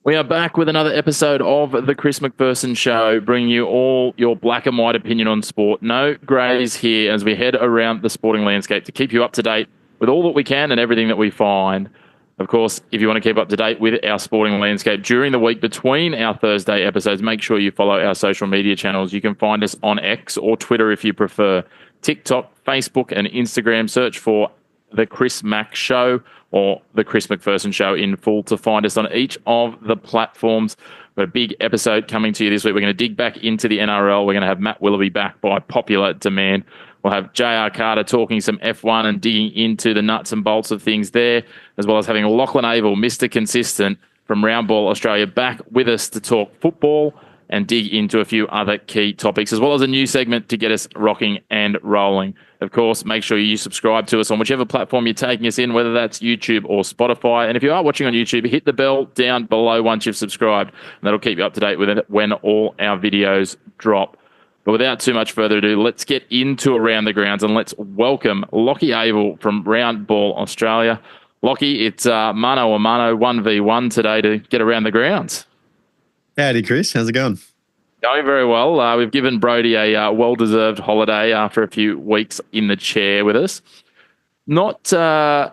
We are back with another episode of the Chris McPherson Show, bringing you all your black and white opinion on sport. No greys here as we head around the sporting landscape to keep you up to date with all that we can and everything that we find. Of course, if you want to keep up to date with our sporting landscape during the week between our Thursday episodes, make sure you follow our social media channels. You can find us on X or Twitter if you prefer, TikTok, Facebook, and Instagram. Search for The Chris Mac Show or The Chris McPherson Show in full to find us on each of the platforms. We've got a big episode coming to you this week. We're going to dig back into the NRL. We're going to have Matt Willoughby back by popular demand. We'll have JR Carter talking some F1 and digging into the nuts and bolts of things there, as well as having Lachlan Avil, Mr. Consistent from Round Ball Australia, back with us to talk football and dig into a few other key topics, as well as a new segment to get us rocking and rolling. Of course, make sure you subscribe to us on whichever platform you're taking us in, whether that's YouTube or Spotify. And if you are watching on YouTube, hit the bell down below once you've subscribed, and that'll keep you up to date with it when all our videos drop. But without too much further ado, let's get into Around the Grounds and let's welcome Lachie Avil from Round Ball Australia. Lachie, it's mano a mano, 1v1 today to get around the grounds. Howdy, Chris. How's it going? Going very well. We've given Brody a well-deserved holiday after a few weeks in the chair with us. Not a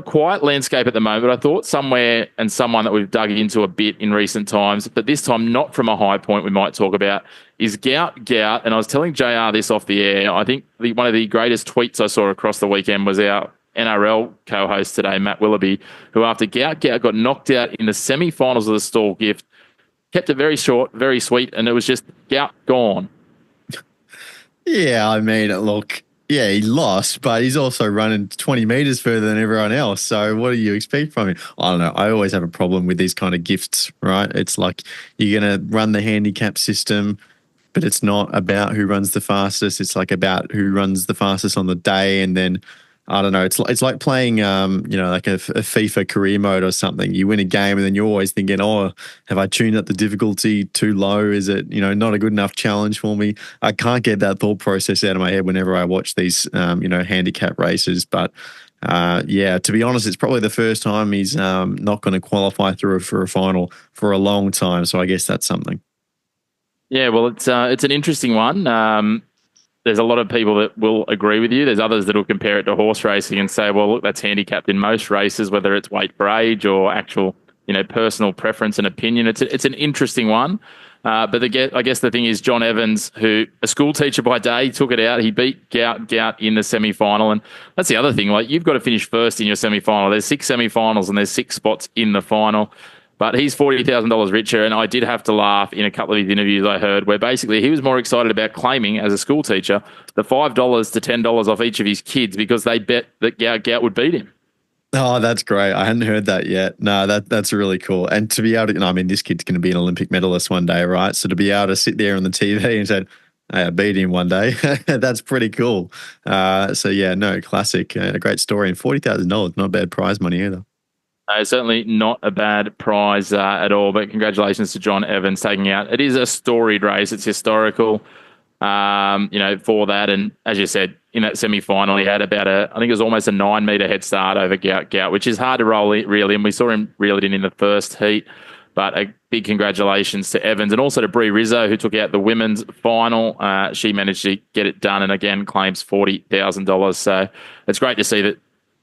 quiet landscape at the moment. I thought somewhere and someone that we've dug into a bit in recent times, but this time not from a high point we might talk about, is Gout. And I was telling JR this off the air. I think one of the greatest tweets I saw across the weekend was our NRL co-host today, Matt Willoughby, who after Gout got knocked out in the semi-finals of the Stawell Gift, kept it very short, very sweet, and it was just Gout gone. Yeah, I mean, look, yeah, he lost, but he's also running 20 metres further than everyone else. So what do you expect from him? I don't know. I always have a problem with these kind of gifts, right? It's like you're going to run the handicap system, but it's not about who runs the fastest. It's like about who runs the fastest on the day, and then I don't know. It's like playing, like a FIFA career mode or something. You win a game and then you're always thinking, oh, have I tuned up the difficulty too low? Is it, not a good enough challenge for me? I can't get that thought process out of my head whenever I watch these, handicap races. But to be honest, it's probably the first time he's not going to qualify through for a final for a long time. So I guess that's something. Yeah, well, it's an interesting one. There's a lot of people that will agree with you. There's others that will compare it to horse racing and say, well, look, that's handicapped in most races, whether it's weight for age or actual, personal preference and opinion. It's an interesting one. But I guess the thing is John Evans, who a school teacher by day, took it out. He beat Gout in the semi-final. And that's the other thing. Like, you've got to finish first in your semi-final. There's 6 semi-finals and there's 6 spots in the final. But he's $40,000 richer, and I did have to laugh in a couple of his interviews I heard where basically he was more excited about claiming, as a school teacher, the $5 to $10 off each of his kids because they bet that Gout would beat him. Oh, that's great. I hadn't heard that yet. No, that's really cool. And to be able to, this kid's going to be an Olympic medalist one day, right? So to be able to sit there on the TV and say, hey, I beat him one day, that's pretty cool. Classic. A great story. And $40,000, not bad prize money either. Certainly not a bad prize at all, but congratulations to John Evans taking out. It is a storied race. It's historical, for that. And as you said, in that semi-final, he had about I think it was almost a 9-metre head start over Gout, which is hard to reel in. We saw him reel it in the first heat, but a big congratulations to Evans and also to Brie Rizzo, who took out the women's final. She managed to get it done and again claims $40,000. So it's great to see that.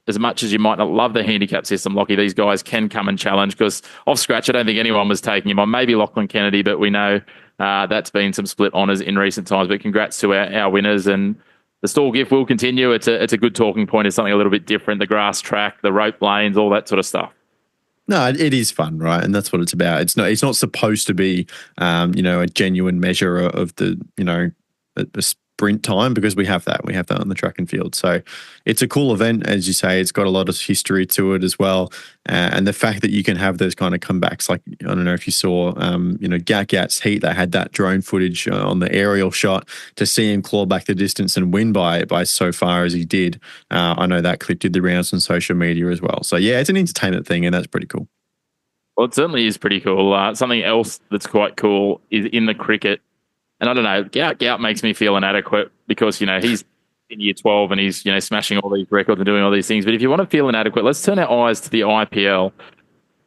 As much as you might not love the handicap system, Lachie, these guys can come and challenge because off scratch, I don't think anyone was taking him on. Maybe Lachlan Kennedy, but we know that's been some split honours in recent times. But congrats to our winners. And the Stawell Gift will continue. It's a good talking point. It's something a little bit different. The grass track, the rope lanes, all that sort of stuff. No, it is fun, right? And that's what it's about. It's not supposed to be, a genuine measure of the, a sprint time, because we have that on the track and field. So it's a cool event, as you say. It's got a lot of history to it as well, and the fact that you can have those kind of comebacks, like I don't know if you saw, Gout's heat, they had that drone footage on the aerial shot to see him claw back the distance and win by so far as he did. I know that clip did the rounds on social media as well. So yeah, it's an entertainment thing, and that's pretty cool. Well, it certainly is pretty cool. Something else that's quite cool is in the cricket. And I don't know, Gout makes me feel inadequate because, he's in year 12 and he's, smashing all these records and doing all these things. But if you want to feel inadequate, let's turn our eyes to the IPL.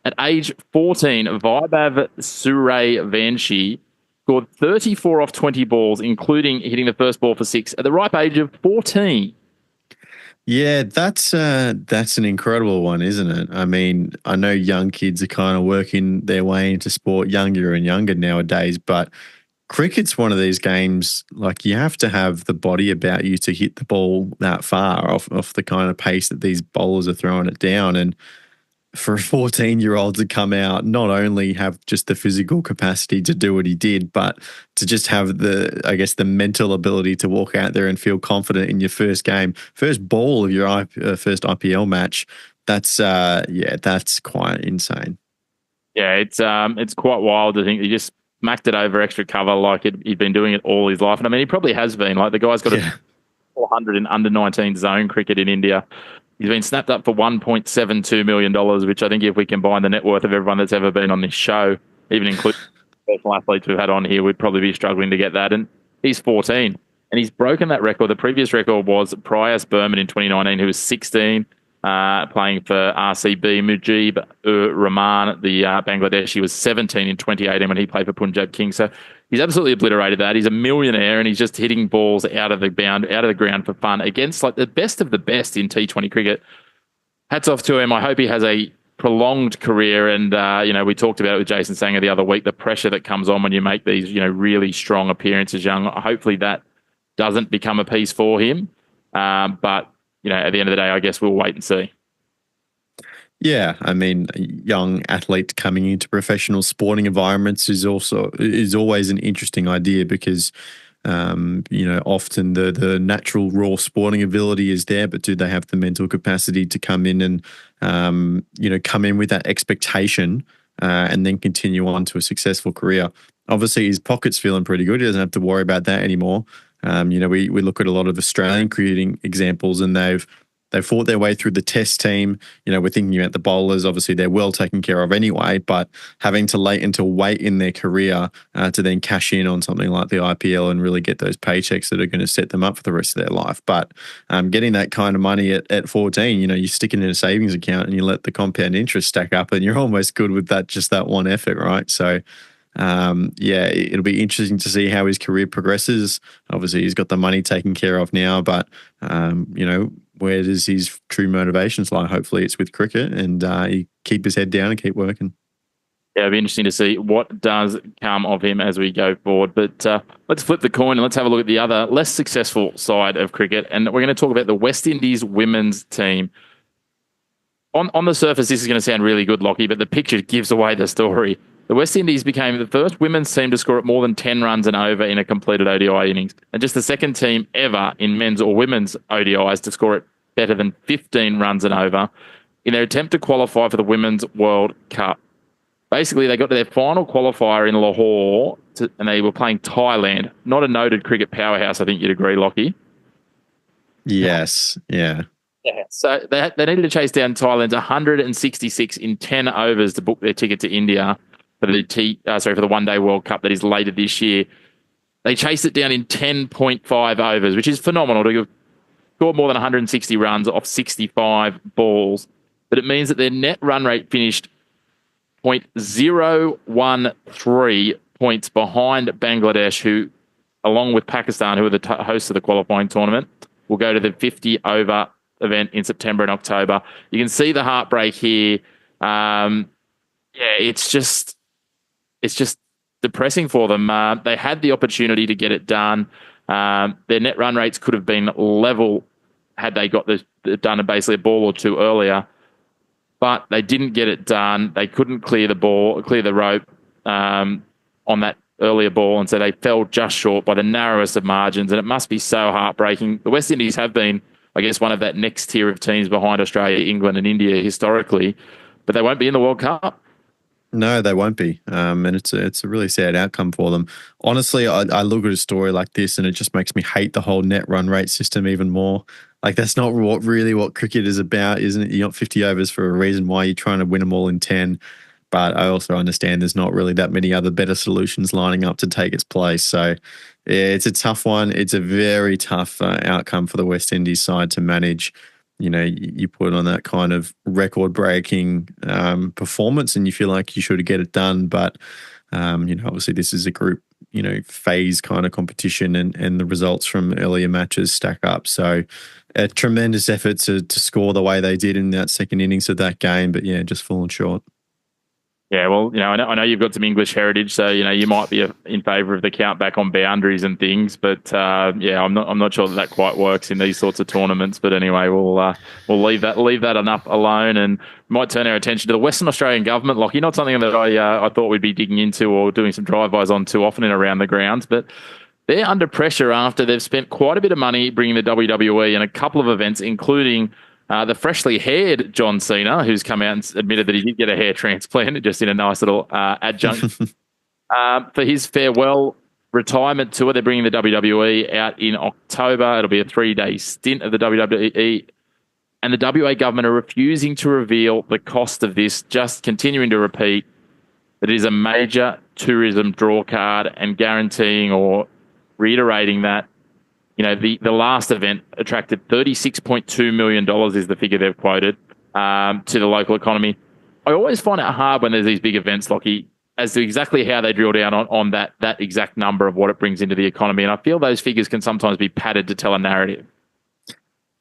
At age 14, Vaibhav Suryavanshi scored 34 off 20 balls, including hitting the first ball for six at the ripe age of 14. Yeah, that's an incredible one, isn't it? I mean, I know young kids are kind of working their way into sport younger and younger nowadays, but cricket's one of these games, like you have to have the body about you to hit the ball that far off the kind of pace that these bowlers are throwing it down. And for a 14-year-old to come out, not only have just the physical capacity to do what he did, but to just have the mental ability to walk out there and feel confident in your first game, first ball of your first IPL match. That's quite insane. Yeah, it's quite wild to think he just smacked it over extra cover like he'd been doing it all his life. And I mean, he probably has been. Like the guy's got a 400 in under 19 zone cricket in India. He's been snapped up for $1.72 million, which I think if we combine the net worth of everyone that's ever been on this show, even including professional athletes we've had on here, we'd probably be struggling to get that. And he's 14. And he's broken that record. The previous record was Prias Burman in 2019, who was 16, playing for RCB. Mujib Rahman, the Bangladeshi, was 17 in 2018 when he played for Punjab Kings. So he's absolutely obliterated that. He's a millionaire, and he's just hitting balls out of the ground for fun against like the best of the best in T20 cricket. Hats off to him. I hope he has a prolonged career. And we talked about it with Jason Sanger the other week. The pressure that comes on when you make these really strong appearances young. Hopefully that doesn't become a piece for him. But at the end of the day, I guess we'll wait and see. Yeah, I mean, a young athlete coming into professional sporting environments is always an interesting idea because, often the natural raw sporting ability is there, but do they have the mental capacity to come in and, come in with that expectation and then continue on to a successful career? Obviously, his pocket's feeling pretty good. He doesn't have to worry about that anymore. We look at a lot of Australian cricketing examples, and they've fought their way through the test team. We're thinking about the bowlers. Obviously, they're well taken care of anyway, but having to wait in their career to then cash in on something like the IPL and really get those paychecks that are going to set them up for the rest of their life. But getting that kind of money at 14, you stick it in a savings account and you let the compound interest stack up, and you're almost good with that one effort, right? So it'll be interesting to see how his career progresses. Obviously, he's got the money taken care of now, but where does his true motivations lie? Hopefully, it's with cricket, and he keep his head down and keep working. Yeah, it'll be interesting to see what does come of him as we go forward. But let's flip the coin and let's have a look at the other less successful side of cricket, and we're going to talk about the West Indies women's team. On the surface, this is going to sound really good, Lockie, but the picture gives away the story. The West Indies became the first women's team to score at more than 10 runs and over in a completed ODI innings, and just the second team ever in men's or women's ODIs to score at better than 15 runs and over in their attempt to qualify for the Women's World Cup. Basically, they got to their final qualifier in Lahore, and they were playing Thailand, not a noted cricket powerhouse, I think you'd agree, Lockie. Yes, yeah. Yeah, so they needed to chase down Thailand's 166 in 10 overs to book their ticket to India for the One-Day World Cup that is later this year. They chased it down in 10.5 overs, which is phenomenal to score more than 160 runs off 65 balls. But it means that their net run rate finished 0.013 points behind Bangladesh, who, along with Pakistan, who are the hosts of the qualifying tournament, will go to the 50-over event in September and October. You can see the heartbreak here. It's just depressing for them. They had the opportunity to get it done. Their net run rates could have been level had they got done basically a ball or two earlier, but they didn't get it done. They couldn't clear the rope on that earlier ball, and so they fell just short by the narrowest of margins, and it must be so heartbreaking. The West Indies have been, I guess, one of that next tier of teams behind Australia, England and India historically, but they won't be in the World Cup. No, they won't be. And it's a really sad outcome for them. Honestly, I look at a story like this and it just makes me hate the whole net run rate system even more. Like, that's not what cricket is about, isn't it? You're not 50 overs for a reason why you're trying to win them all in 10. But I also understand there's not really that many other better solutions lining up to take its place. So, yeah, it's a tough one. It's a very tough outcome for the West Indies side to manage. you put on that kind of record-breaking performance, and you feel like you should get it done. But obviously this is a group phase kind of competition, and the results from earlier matches stack up. So a tremendous effort to score the way they did in that second innings of that game, but yeah, just falling short. Yeah, well, I know you've got some English heritage, so you might be in favour of the count back on boundaries and things, but I'm not sure that quite works in these sorts of tournaments. But anyway, we'll leave that enough alone, and might turn our attention to the Western Australian government, Lockie. Not something that I thought we'd be digging into or doing some drive-bys on too often and around the grounds, but they're under pressure after they've spent quite a bit of money bringing the WWE and a couple of events, including the freshly haired John Cena, who's come out and admitted that he did get a hair transplant, just in a nice little adjunct. For his farewell retirement tour, they're bringing the WWE out in October. It'll be a 3-day stint of the WWE. And the WA government are refusing to reveal the cost of this, just continuing to repeat that it is a major tourism draw card and guaranteeing or reiterating that the last event attracted $36.2 million is the figure they've quoted to the local economy. I always find it hard when there's these big events, Lockie, as to exactly how they drill down on that exact number of what it brings into the economy. And I feel those figures can sometimes be padded to tell a narrative.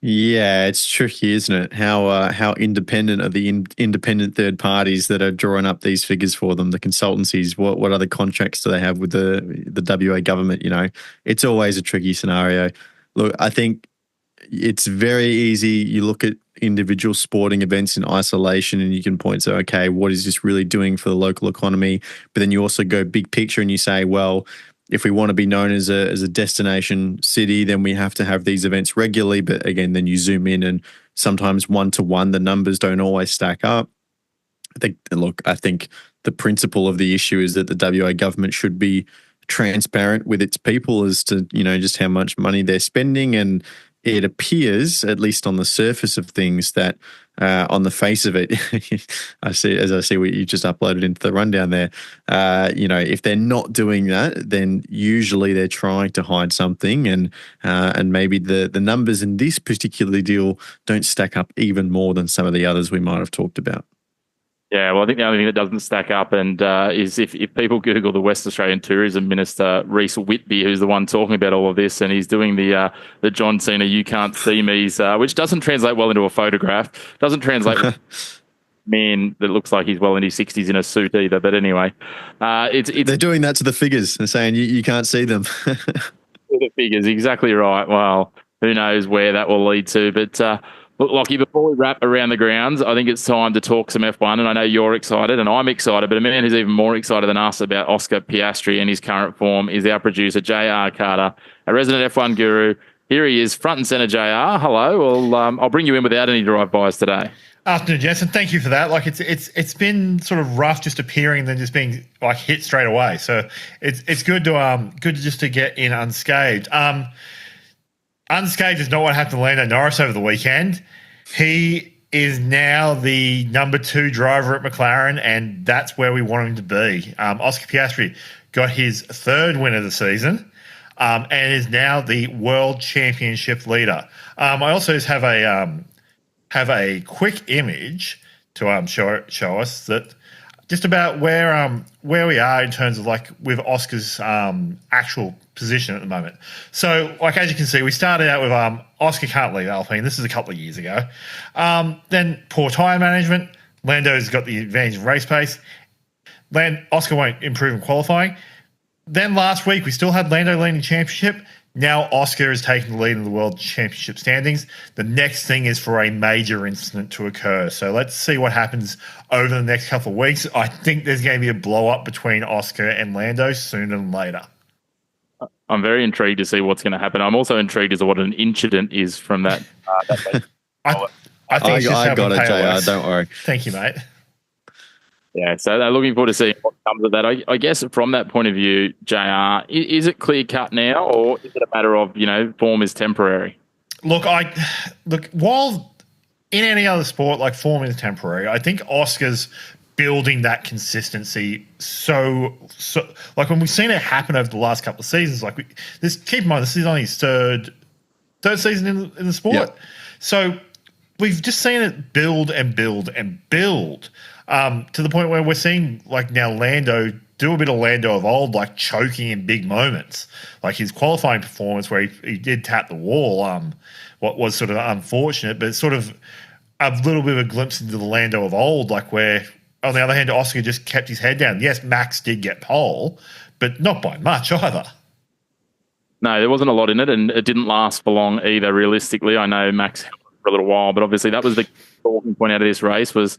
Yeah, it's tricky, isn't it? How independent are the independent third parties that are drawing up these figures for them? The consultancies, what other contracts do they have with the WA government? It's always a tricky scenario. Look, I think it's very easy. You look at individual sporting events in isolation and you can point to, okay, what is this really doing for the local economy? But then you also go big picture and you say, well, if we want to be known as a destination city, then we have to have these events regularly. But again, then you zoom in and sometimes one-to-one, the numbers don't always stack up. I think the principle of the issue is that the WA government should be transparent with its people as to, just how much money they're spending. And it appears, at least on the surface of things, that on the face of it, I see what you just uploaded into the rundown there. If they're not doing that, then usually they're trying to hide something, and maybe the numbers in this particular deal don't stack up even more than some of the others we might have talked about. Yeah, well, I think the only thing that doesn't stack up and is if people Google the West Australian Tourism Minister, Reece Whitby, who's the one talking about all of this, and he's doing the John Cena "You Can't See Me's," which doesn't translate well into a photograph, doesn't translate man that looks like he's well in his 60s in a suit either. But anyway, they're doing that to the figures. They're saying you can't see them. The figures, exactly right. Well, who knows where that will lead to, but... Look, Lockie, before we wrap around the grounds, I think it's time to talk some F1, and I know you're excited and I'm excited, but a man who's even more excited than us about Oscar Piastri and his current form is our producer, JR Carter, a resident F1 guru. Here he is, front and centre, JR. Hello. Well, I'll bring you in without any drive-bys today. Afternoon, Jensen. Thank you for that. Like it's been sort of rough just appearing and then just being like hit straight away. So it's good to get in unscathed. Unscathed is not what happened to Lando Norris over the weekend. He is now the number 2 driver at McLaren, and that's where we want him to be. Oscar Piastri got his 3rd win of the season and is now the World Championship leader. I also just have a quick image to show us that just about where we are in terms of like with Oscar's actual position at the moment. So, like as you can see, we started out with Oscar can't leave Alpine. This is a couple of years ago. Then poor tyre management. Lando's got the advantage of race pace. Oscar won't improve in qualifying. Then last week we still had Lando leading championship. Now Oscar is taking the lead in the World Championship standings. The next thing is for a major incident to occur. So let's see what happens over the next couple of weeks. I think there's going to be a blow-up between Oscar and Lando sooner than later. I'm very intrigued to see what's going to happen. I'm also intrigued as to what an incident is from that. I think I got it, JR. Don't worry. Thank you, mate. Yeah, so they're looking forward to seeing what comes of that. I guess from that point of view, JR, is it clear cut now, or is it a matter of form is temporary? Look, while in any other sport, like form is temporary, I think Oscar's building that consistency. So like when we've seen it happen over the last couple of seasons, keep in mind this is only his third season in the sport. Yep. So we've just seen it build and build and build to the point where we're seeing like now Lando do a bit of Lando of old, like choking in big moments, like his qualifying performance where he did tap the wall. What was sort of unfortunate, but sort of a little bit of a glimpse into the Lando of old, like where on the other hand, Oscar just kept his head down. Yes, Max did get pole, but not by much either. No, there wasn't a lot in it, and it didn't last for long either, realistically. I know Max held it for a little while, but obviously that was the talking point out of this race was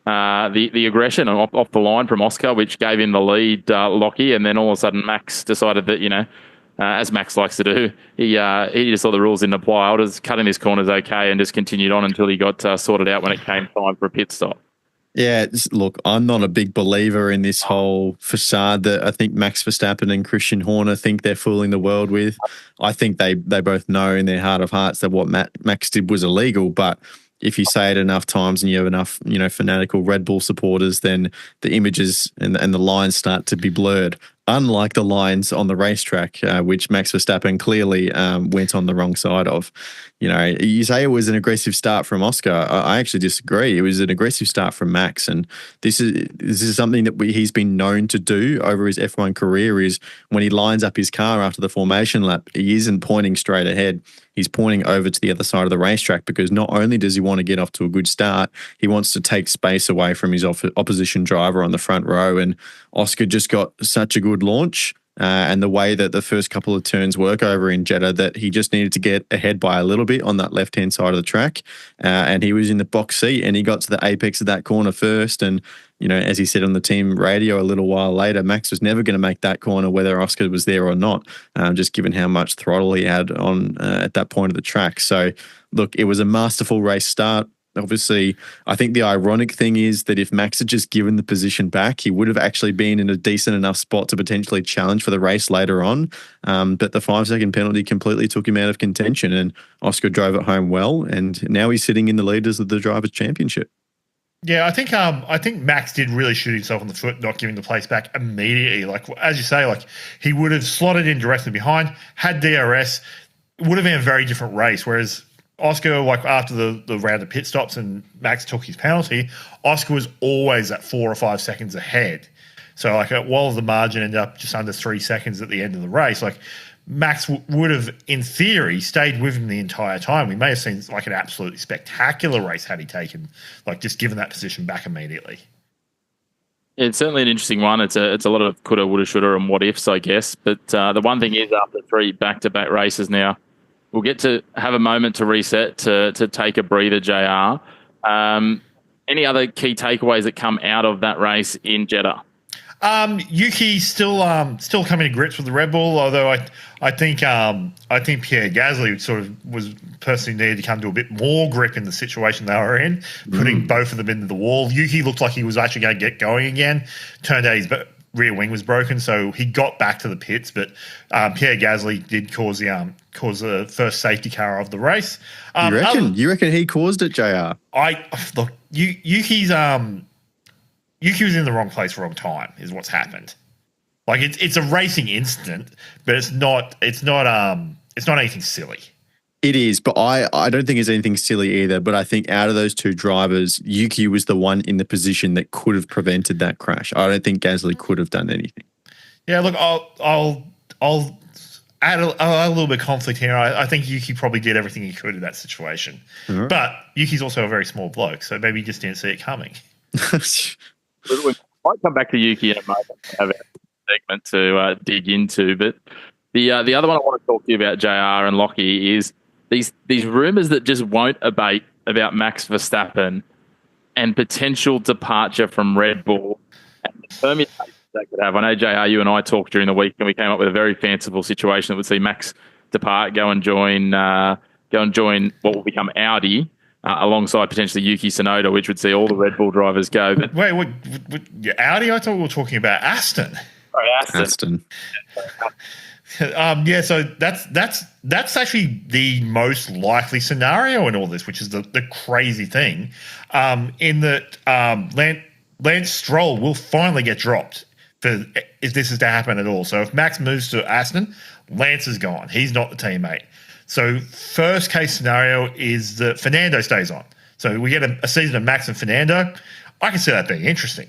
the aggression off the line from Oscar, which gave him the lead, Lockie, and then all of a sudden Max decided that, as Max likes to do, he just saw the rules didn't apply. I was cutting his corners okay and just continued on until he got sorted out when it came time for a pit stop. Yeah, look, I'm not a big believer in this whole facade that I think Max Verstappen and Christian Horner think they're fooling the world with. I think they both know in their heart of hearts that what Max did was illegal, but if you say it enough times and you have enough, fanatical Red Bull supporters, then the images and the lines start to be blurred. Unlike the lines on the racetrack, which Max Verstappen clearly went on the wrong side of. You say it was an aggressive start from Oscar. I actually disagree. It was an aggressive start from Max, and this is something that he's been known to do over his F1 career. Is when he lines up his car after the formation lap, he isn't pointing straight ahead. He's pointing over to the other side of the racetrack because not only does he want to get off to a good start, he wants to take space away from his opposition driver on the front row. And Oscar just got such a good launch and the way that the first couple of turns work over in Jeddah that he just needed to get ahead by a little bit on that left-hand side of the track. And he was in the box seat and he got to the apex of that corner first. And, as he said on the team radio a little while later, Max was never going to make that corner whether Oscar was there or not, just given how much throttle he had on at that point of the track. So, look, it was a masterful race start. Obviously, I think the ironic thing is that if Max had just given the position back, he would have actually been in a decent enough spot to potentially challenge for the race later on. But the 5-second penalty completely took him out of contention and Oscar drove it home well. And now he's sitting in the leaders of the Drivers' Championship. Yeah, I think Max did really shoot himself in the foot, not giving the place back immediately. Like, as you say, like he would have slotted in directly behind, had DRS, it would have been a very different race. Whereas Oscar, like after the round of pit stops and Max took his penalty, Oscar was always at 4 or 5 seconds ahead. So like while the margin ended up just under 3 seconds at the end of the race, like Max would have, in theory, stayed with him the entire time. We may have seen like an absolutely spectacular race had he taken, like just given that position back immediately. It's certainly an interesting one. It's a lot of coulda, woulda, shoulda, and what ifs, I guess. But the one thing is, after 3 back-to-back races now, we'll get to have a moment to reset, to take a breather, JR. Any other key takeaways that come out of that race in Jeddah? Yuki still coming to grips with the Red Bull, although I think Pierre Gasly sort of was personally needed to come to a bit more grip in the situation they were in, putting both of them into the wall. Yuki looked like he was actually going to get going again. Turned out his rear wing was broken, so he got back to the pits, but Pierre Gasly did cause the first safety car of the race. You reckon he caused it, JR? Yuki was in the wrong place, wrong time, is what's happened. Like it's a racing incident, but it's not anything silly. It is, but I don't think it's anything silly either. But I think out of those two drivers, Yuki was the one in the position that could have prevented that crash. I don't think Gasly could have done anything. Yeah, look, I'll add a little bit of conflict here. I think Yuki probably did everything he could in that situation. Mm-hmm. But Yuki's also a very small bloke, so maybe he just didn't see it coming. We might come back to Yuki in a moment and have a segment to dig into. But the other one I want to talk to you about, JR and Lockie, is these rumours that just won't abate about Max Verstappen and potential departure from Red Bull and the permutations that could have. I know, JR, you and I talked during the week and we came up with a very fanciful situation that would see Max depart, go and join what will become Audi, alongside potentially Yuki Tsunoda, which would see all the Red Bull drivers go. But wait, what Audi? I thought we were talking about Aston. Sorry, Aston. Yeah, so that's actually the most likely scenario in all this, which is the crazy thing, in that Lance Stroll will finally get dropped if this is to happen at all. So if Max moves to Aston, Lance is gone. He's not the teammate. So first case scenario is that Fernando stays on. So we get a season of Max and Fernando. I can see that being interesting.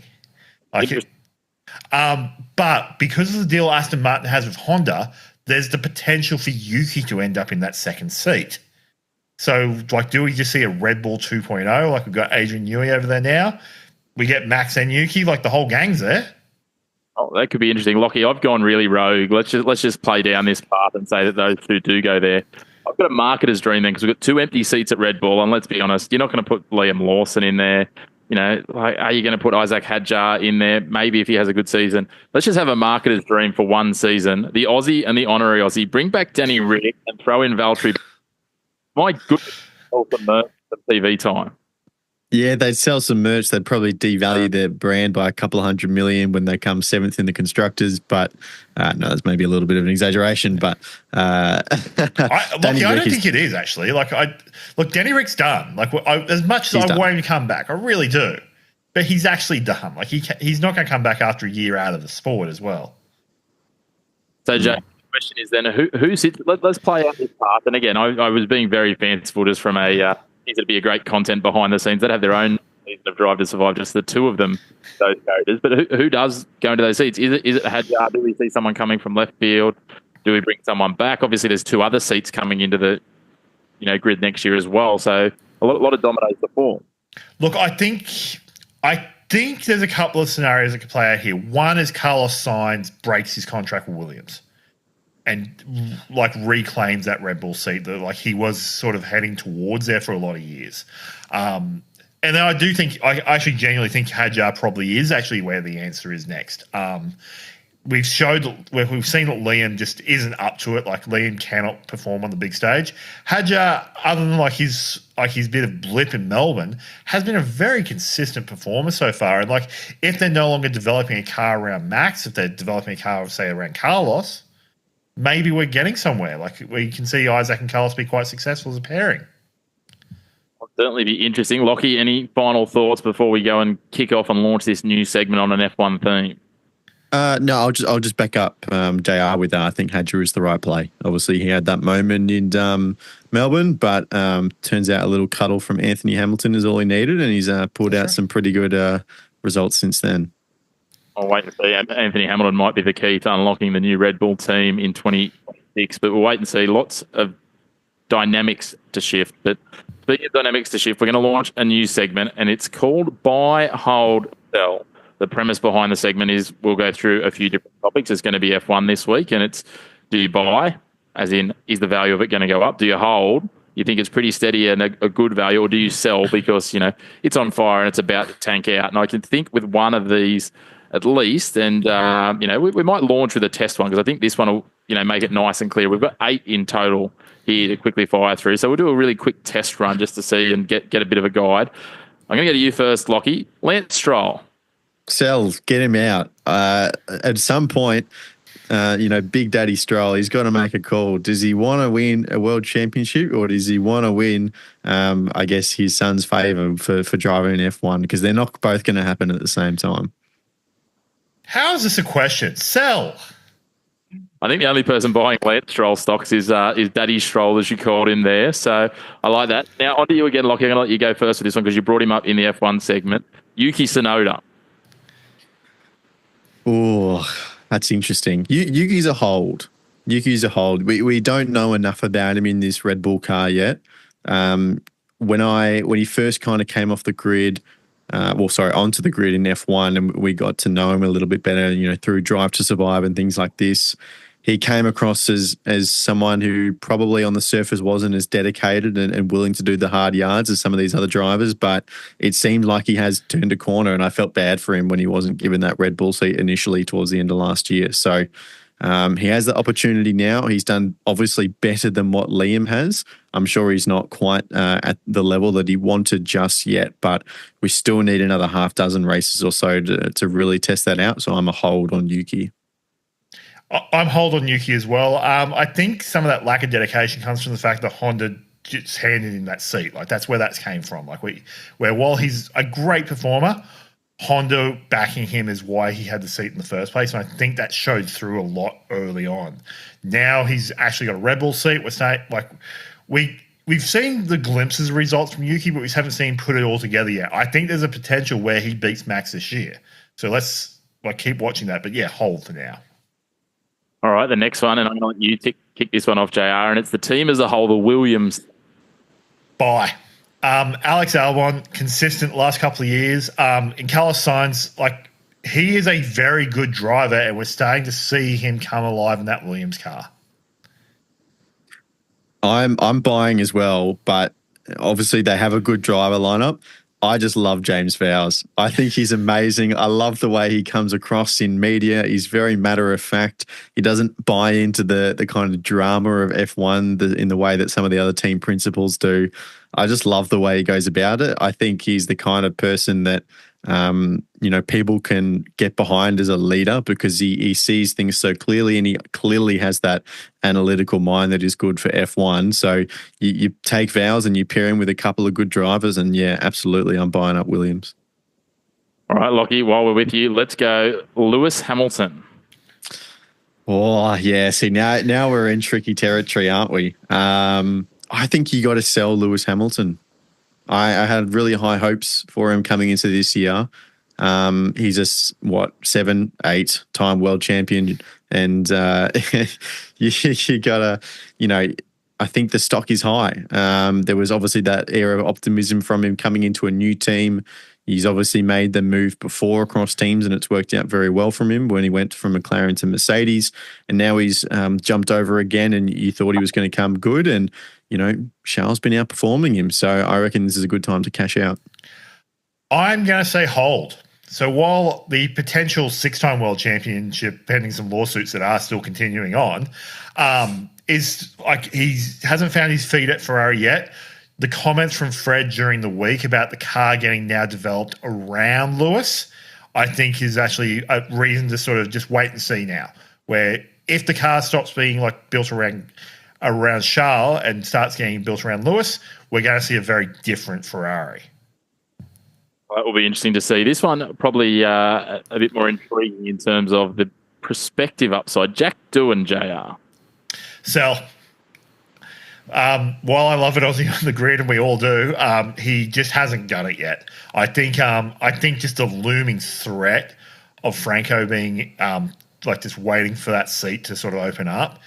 But because of the deal Aston Martin has with Honda, there's the potential for Yuki to end up in that second seat. So, do we just see a Red Bull 2.0? Like, we've got Adrian Newey over there now. We get Max and Yuki. The whole gang's there. Oh, that could be interesting. Lockie, I've gone really rogue. Let's just play down this path and say that those two do go there. I've got a marketer's dream then because we've got 2 empty seats at Red Bull. And let's be honest, you're not going to put Liam Lawson in there. Are you going to put Isaac Hadjar in there? Maybe if he has a good season. Let's just have a marketer's dream for one season. The Aussie and the honorary Aussie. Bring back Danny Rick and throw in Valtteri. My goodness, some TV time. Yeah, they'd sell some merch. They'd probably devalue their brand by a couple of $100 million when they come 7th in the constructors. But no, that's maybe a little bit of an exaggeration. But I don't think it is actually. Danny Rick's done. As much as I want him to come back, I really do. But he's actually done. He's not going to come back after a year out of the sport as well. So, Jay, the question is then who sits? Let's play out this path. And again, I was being very fanciful just from it'd be a great content behind the scenes. They'd have their own season of Drive to Survive, just the 2 of them, those characters. But who does go into those seats? Is it Hadjar? Do we see someone coming from left field? Do we bring someone back? Obviously, there's 2 other seats coming into the grid next year as well. So a lot of dominates the form. Look, I think there's a couple of scenarios that could play out here. One is Carlos Sainz breaks his contract with Williams and reclaims that Red Bull seat that he was sort of heading towards there for a lot of years. And then I actually genuinely think Hadjar probably is actually where the answer is next. We've seen that Liam just isn't up to it. Liam cannot perform on the big stage. Hadjar, other than his bit of blip in Melbourne, has been a very consistent performer so far. And if they're no longer developing a car around Max, if they're developing a car, say, around Carlos, maybe we're getting somewhere. We can see Isaac and Carlos be quite successful as a pairing. It'll certainly be interesting. Lockie, any final thoughts before we go and kick off and launch this new segment on an F1 theme? No, I'll just back up JR with that. I think Hadjar is the right play. Obviously, he had that moment in Melbourne, but turns out a little cuddle from Anthony Hamilton is all he needed, and he's pulled out some pretty good results since then. I'll wait and see. Anthony Hamilton might be the key to unlocking the new Red Bull team in 2026, but we'll wait and see. Lots of dynamics to shift. But speaking of dynamics to shift, we're going to launch a new segment, and it's called Buy, Hold, Sell. The premise behind the segment is we'll go through a few different topics. It's going to be F1 this week, and it's do you buy, as in is the value of it going to go up? Do you hold? You think it's pretty steady and a good value, or do you sell because it's on fire and it's about to tank out? And I can think with one of these at least, and we might launch with a test one because I think this one will make it nice and clear. We've got 8 in total here to quickly fire through, so we'll do a really quick test run just to see and get a bit of a guide. I'm going to go to you first, Lockie. Lance Stroll. Sell, get him out. At some point, Big Daddy Stroll, he's got to make a call. Does he want to win a world championship, or does he want to win, I guess, his son's favour for driving an F1? Because they're not both going to happen at the same time. How is this a question? Sell. I think the only person buying Lance Stroll stocks is Daddy Stroll, as you called him there. So I like that. Now, on to you again, Lockie. I'm going to let you go first for this one because you brought him up in the F1 segment. Yuki Tsunoda. Oh, that's interesting. Yuki's a hold. We don't know enough about him in this Red Bull car yet. When he first kind of came off the grid, onto the grid in F1, and we got to know him a little bit better, through Drive to Survive and things like this. He came across as someone who probably on the surface wasn't as dedicated and willing to do the hard yards as some of these other drivers, but it seemed like he has turned a corner, and I felt bad for him when he wasn't given that Red Bull seat initially towards the end of last year. So he has the opportunity now. He's done obviously better than what Liam has. I'm sure he's not quite at the level that he wanted just yet, but we still need another half dozen races or so to really test that out. So I'm a hold on Yuki. I'm hold on Yuki as well. I think some of that lack of dedication comes from the fact that Honda just handed him that seat. That's where that came from. Where while he's a great performer, Honda backing him is why he had the seat in the first place, and I think that showed through a lot early on. Now he's actually got a Red Bull seat. We're saying we've seen the glimpses of results from Yuki, but we haven't seen put it all together yet. I think there's a potential where he beats Max this year. So let's keep watching that. But yeah, hold for now. All right, the next one, and I'm going to let you kick this one off, JR, and it's the team as a whole, the Williams. Bye. Alex Albon, consistent last couple of years. In Carlos Sainz, he is a very good driver, and we're starting to see him come alive in that Williams car. I'm buying as well, but obviously they have a good driver lineup. I just love James Vowles. I think he's amazing. I love the way he comes across in media. He's very matter of fact. He doesn't buy into the kind of drama of F1 in the way that some of the other team principals do. I just love the way he goes about it. I think he's the kind of person that people can get behind as a leader because he sees things so clearly, and he clearly has that analytical mind that is good for F1. So you take Vowles and you pair him with a couple of good drivers, and yeah, absolutely, I'm buying up Williams. All right, Lockie, while we're with you, let's go Lewis Hamilton. Oh, yeah. See, now we're in tricky territory, aren't we? I think you got to sell Lewis Hamilton. I had really high hopes for him coming into this year. He's a 7, 8 time world champion, and you gotta, I think the stock is high. There was obviously that air of optimism from him coming into a new team. He's obviously made the move before across teams, and it's worked out very well from him when he went from McLaren to Mercedes, and now he's jumped over again, and you thought he was going to come good, and Charles been outperforming him. So I reckon this is a good time to cash out. I'm going to say hold. So while the potential 6-time world championship, pending some lawsuits that are still continuing on, is he hasn't found his feet at Ferrari yet. The comments from Fred during the week about the car getting now developed around Lewis, I think is actually a reason to sort of just wait and see now. Where if the car stops being built around Charles and starts getting built around Lewis, we're going to see a very different Ferrari. That will be interesting to see. This one probably a bit more intriguing in terms of the prospective upside. Jack Doohan, JR. So, while I love it on the grid, and we all do, he just hasn't got it yet. I think just the looming threat of Franco being just waiting for that seat to sort of open up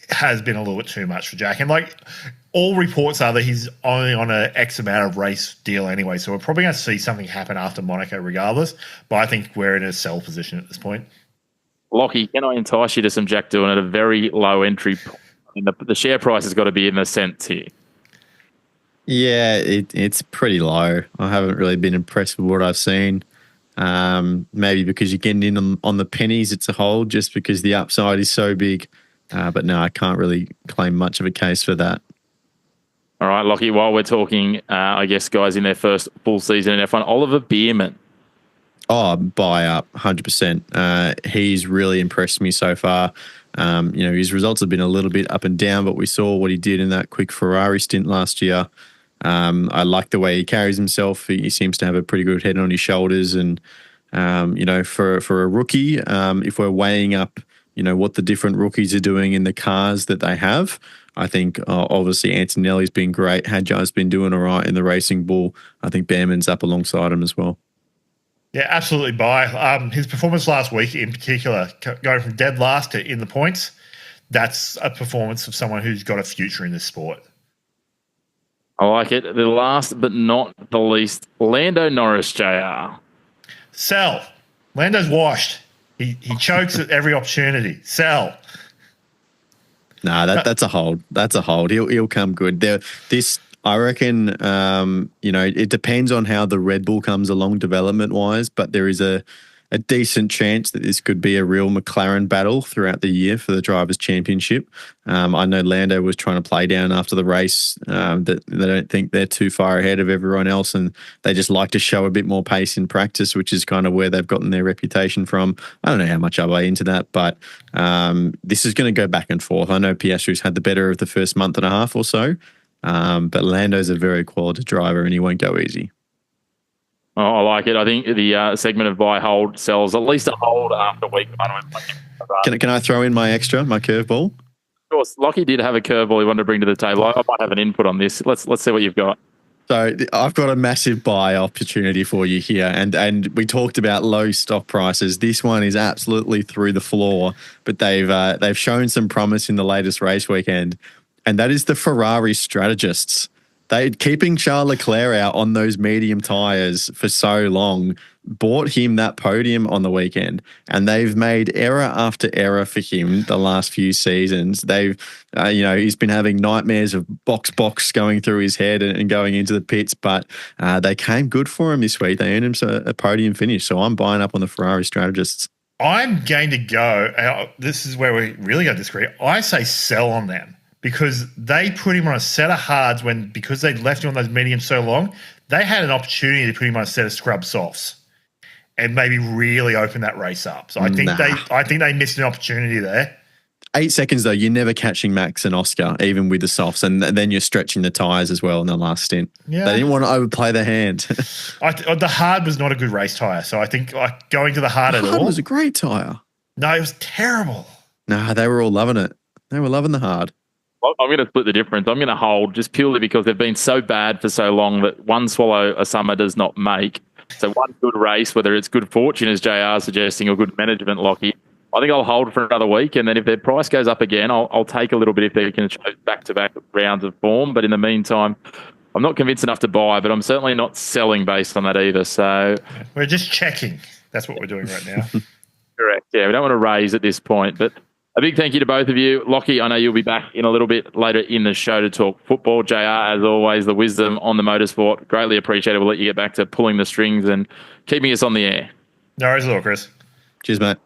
has been a little bit too much for Jack. And all reports are that he's only on an X amount of race deal anyway. So we're probably going to see something happen after Monaco regardless. But I think we're in a sell position at this point. Lockie, can I entice you to some Jack Doohan at a very low entry point? I mean, the share price has got to be in the cents here. Yeah, it's pretty low. I haven't really been impressed with what I've seen. Maybe because you're getting in on the pennies, it's a hold just because the upside is so big. But no, I can't really claim much of a case for that. All right, Lockie, while we're talking, I guess, guys in their first full season in F1, Oliver Bierman. Oh, buy up, 100%. He's really impressed me so far. His results have been a little bit up and down, but we saw what he did in that quick Ferrari stint last year. I like the way he carries himself. He seems to have a pretty good head on his shoulders. And, for a rookie, if we're weighing up, what the different rookies are doing in the cars that they have, I think obviously Antonelli's been great. Hadjar's been doing all right in the Racing Bull. I think Behrman's up alongside him as well. Yeah, absolutely buy. His performance last week in particular, going from dead last to in the points, that's a performance of someone who's got a future in this sport. I like it. The last but not the least, Lando Norris, JR. Sell. Lando's washed. He chokes at every opportunity. Sell. Nah, that's a hold. That's a hold. He'll come good. I reckon, it depends on how the Red Bull comes along development-wise, but there is a decent chance that this could be a real McLaren battle throughout the year for the Drivers' Championship. I know Lando was trying to play down after the race that they don't think they're too far ahead of everyone else, and they just like to show a bit more pace in practice, which is kind of where they've gotten their reputation from. I don't know how much I weigh into that, but this is going to go back and forth. I know Piastri's had the better of the first month and a half or so, but Lando's a very quality driver and he won't go easy. Oh, I like it. I think the segment of buy, hold, sells at least a hold after week one. Can I throw in my extra, my curveball? course, Lockie did have a curveball he wanted to bring to the table. I might have an input on this. Let's see what you've got. So I've got a massive buy opportunity for you here, and we talked about low stock prices. This one is absolutely through the floor, but they've shown some promise in the latest race weekend, and that is the Ferrari strategists. They keeping Charles Leclerc out on those medium tyres for so long bought him that podium on the weekend, and they've made error after error for him the last few seasons. They've, he's been having nightmares of box going through his head and going into the pits, but they came good for him this week. They earned him a podium finish, so I'm buying up on the Ferrari strategists. I'm going to go, this is where we really going to disagree. I say sell on them because they put him on a set of hards because they left him on those mediums so long, they had an opportunity to put him on a set of scrub softs and maybe really open that race up. So I think they missed an opportunity there. 8 seconds though, you're never catching Max and Oscar, even with the softs, and then you're stretching the tyres as well in the last stint. Yeah. They didn't want to overplay their hand. The hard was not a good race tyre, so I think going to the hard at all. The hard was a great tyre. No, it was terrible. Nah, they were all loving it. They were loving the hard. I'm going to split the difference. I'm going to hold just purely because they've been so bad for so long that one swallow a summer does not make. So one good race, whether it's good fortune, as JR is suggesting, or good management, Lockie, I think I'll hold for another week. And then if their price goes up again, I'll take a little bit if they can show back-to-back rounds of form. But in the meantime, I'm not convinced enough to buy, but I'm certainly not selling based on that either. So we're just checking. That's what we're doing right now. Correct. Yeah, we don't want to raise at this point, but a big thank you to both of you. Lockie, I know you'll be back in a little bit later in the show to talk football. JR, as always, the wisdom on the motorsport. Greatly appreciated. We'll let you get back to pulling the strings and keeping us on the air. No worries at all, Chris. Cheers, mate.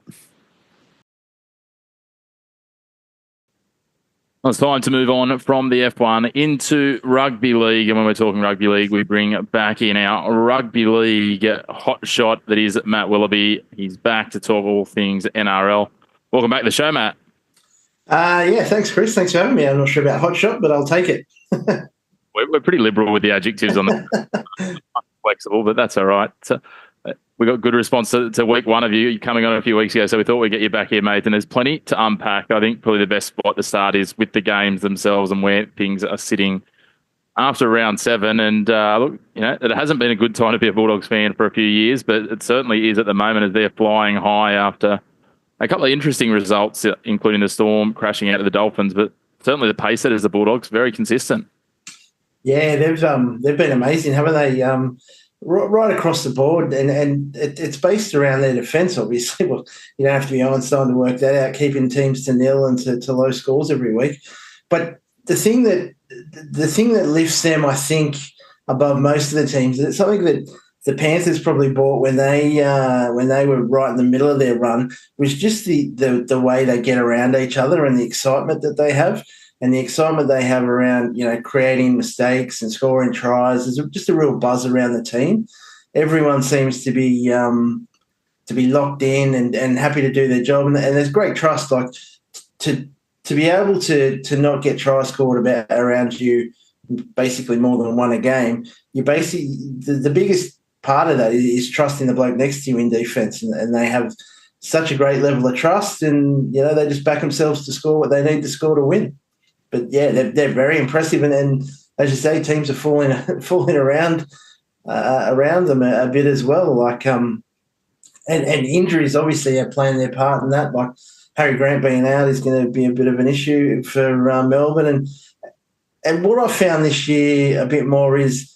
Well, it's time to move on from the F1 into rugby league. And when we're talking rugby league, we bring back in our rugby league hot shot that is Matt Willoughby. He's back to talk all things NRL. Welcome back to the show, Matt. Yeah, thanks, Chris. Thanks for having me. I'm not sure about hot shot, but I'll take it. We're pretty liberal with the adjectives on the flexible, but that's all right. So, we got good response to week one of you coming on a few weeks ago, so we thought we'd get you back here, mate. And there's plenty to unpack. I think probably the best spot to start is with the games themselves and where things are sitting after round 7. And look, it hasn't been a good time to be a Bulldogs fan for a few years, but it certainly is at the moment as they're flying high after a couple of interesting results, including the Storm crashing out of the Dolphins, but certainly the pace setters, the Bulldogs, very consistent. Yeah, they've been amazing, haven't they? Right across the board, and it's based around their defence, obviously. Well, you don't have to be Einstein to work that out, keeping teams to nil and to low scores every week. But the thing that lifts them, I think, above most of the teams, and it's something that the Panthers probably bought when they were right in the middle of their run, was just the way they get around each other and the excitement that they have. And the excitement they have around, creating mistakes and scoring tries. There's just a real buzz around the team. Everyone seems to be locked in and happy to do their job. And there's great trust, like to be able to not get tries scored around you, basically more than one a game. You basically the biggest part of that is trusting the bloke next to you in defence, and they have such a great level of trust, and they just back themselves to score what they need to score to win. But yeah, they're very impressive, and as you say, teams are falling around them a bit as well. Like and injuries obviously are playing their part in that. Like Harry Grant being out is going to be a bit of an issue for Melbourne, and what I found this year a bit more is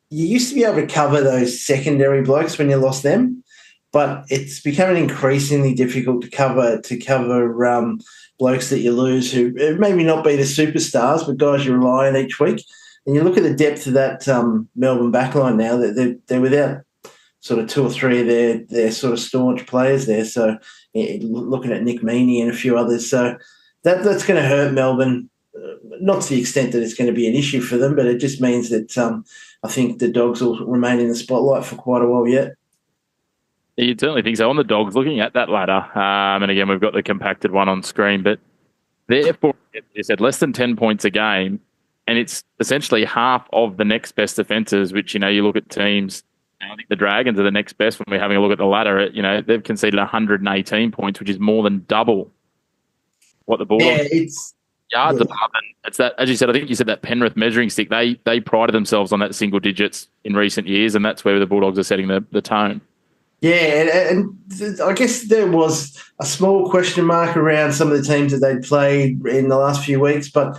you used to be able to cover those secondary blokes when you lost them, but it's becoming increasingly difficult to cover blokes that you lose who maybe not be the superstars, but guys you rely on each week. And you look at the depth of that Melbourne backline now, they're without sort of 2 or 3 of their sort of staunch players there. So looking at Nick Meaney and a few others. So that's going to hurt Melbourne, not to the extent that it's going to be an issue for them, but it just means that I think the Dogs will remain in the spotlight for quite a while yet. Yeah, you'd certainly think so. On the Dogs, looking at that ladder, and again, we've got the compacted one on screen, but therefore, you said less than 10 points a game, and it's essentially half of the next best defences, which, you look at teams, I think the Dragons are the next best when we're having a look at the ladder. They've conceded 118 points, which is more than double what the Bulldogs. Yeah, yards above, and it's that, as you said, I think you said that Penrith measuring stick. They prided themselves on that single digits in recent years, and that's where the Bulldogs are setting the tone. Yeah, and I guess there was a small question mark around some of the teams that they'd played in the last few weeks, but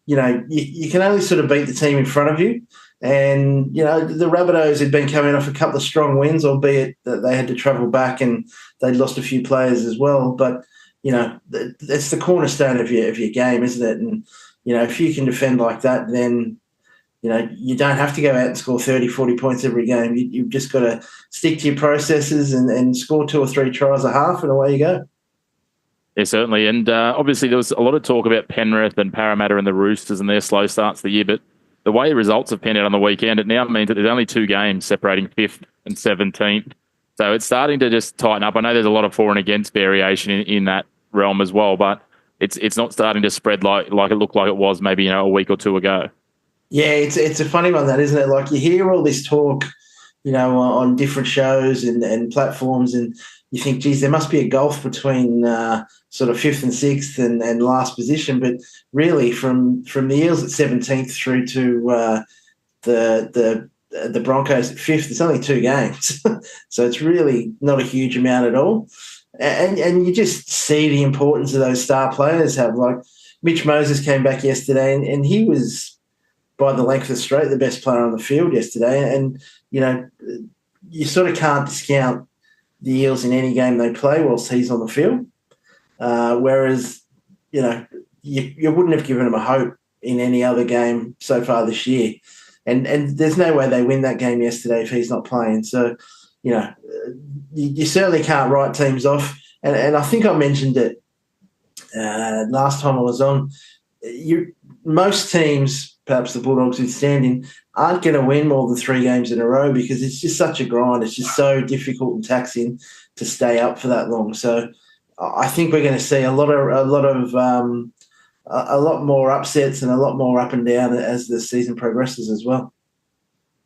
you can only sort of beat the team in front of you. And the Rabbitohs had been coming off a couple of strong wins, albeit that they had to travel back and they'd lost a few players as well. But it's the cornerstone of your game, isn't it? And if you can defend like that, then you don't have to go out and score 30, 40 points every game. You've just got to stick to your processes and score 2 or 3 tries a half, and away you go. Yeah, certainly. And obviously there was a lot of talk about Penrith and Parramatta and the Roosters and their slow starts of the year, but the way results have panned out on the weekend, it now means that there's only 2 games separating 5th and 17th. So it's starting to just tighten up. I know there's a lot of for and against variation in that realm as well, but it's not starting to spread like it looked like it was maybe a week or 2 ago. Yeah, it's a funny one, that, isn't it? Like, you hear all this talk, on different shows and platforms, and you think, geez, there must be a gulf between sort of 5th and 6th and last position. But really, from the Eels at 17th through to the Broncos at 5th, it's only 2 games. So it's really not a huge amount at all. And you just see the importance of those star players have. Like, Mitch Moses came back yesterday, and he was, by the length of straight, the best player on the field yesterday. And, you sort of can't discount the Eels in any game they play whilst he's on the field. Whereas, you wouldn't have given him a hope in any other game so far this year. And there's no way they win that game yesterday if he's not playing. So, you certainly can't write teams off. And I think I mentioned it last time I was on. Most teams, perhaps the Bulldogs withstanding, aren't going to win more than 3 games in a row because it's just such a grind. It's just so difficult and taxing to stay up for that long. So I think we're going to see a lot more upsets and a lot more up and down as the season progresses as well.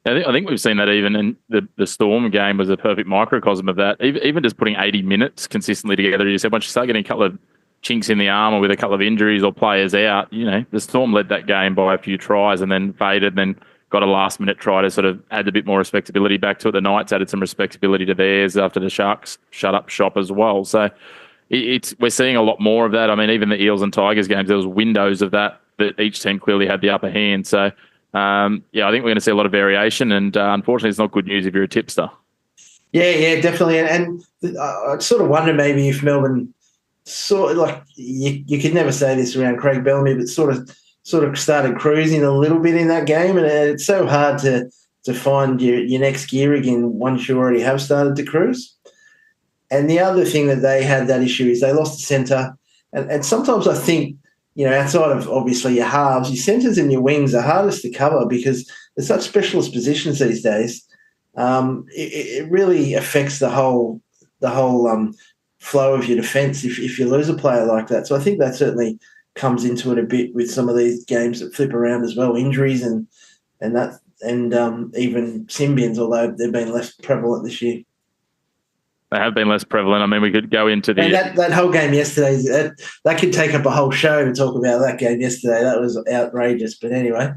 I think we've seen that even in the Storm game was a perfect microcosm of that. Even just putting 80 minutes consistently together, you said once you start getting a couple of chinks in the arm or with a couple of injuries or players out, the Storm led that game by a few tries and then faded, and then got a last-minute try to sort of add a bit more respectability back to it. The Knights added some respectability to theirs after the Sharks shut up shop as well. So we're seeing a lot more of that. I mean, even the Eels and Tigers games, there was windows of that each team clearly had the upper hand. So, I think we're going to see a lot of variation, and unfortunately it's not good news if you're a tipster. Yeah, definitely. And I sort of wonder maybe if Melbourne sort of, like, you could never say this around Craig Bellamy, but sort of started cruising a little bit in that game, and it's so hard to find your next gear again once you already have started to cruise. And the other thing that they had that issue is they lost the centre, and sometimes I think, outside of obviously your halves, your centres and your wings are hardest to cover because they're such specialist positions these days. It really affects the whole flow of your defence if you lose a player like that. So I think that certainly comes into it a bit with some of these games that flip around as well, injuries and even Symbians, although they've been less prevalent this year. They have been less prevalent. I mean, we could go into that whole game yesterday. That could take up a whole show to talk about that game yesterday. That was outrageous. But anyway, I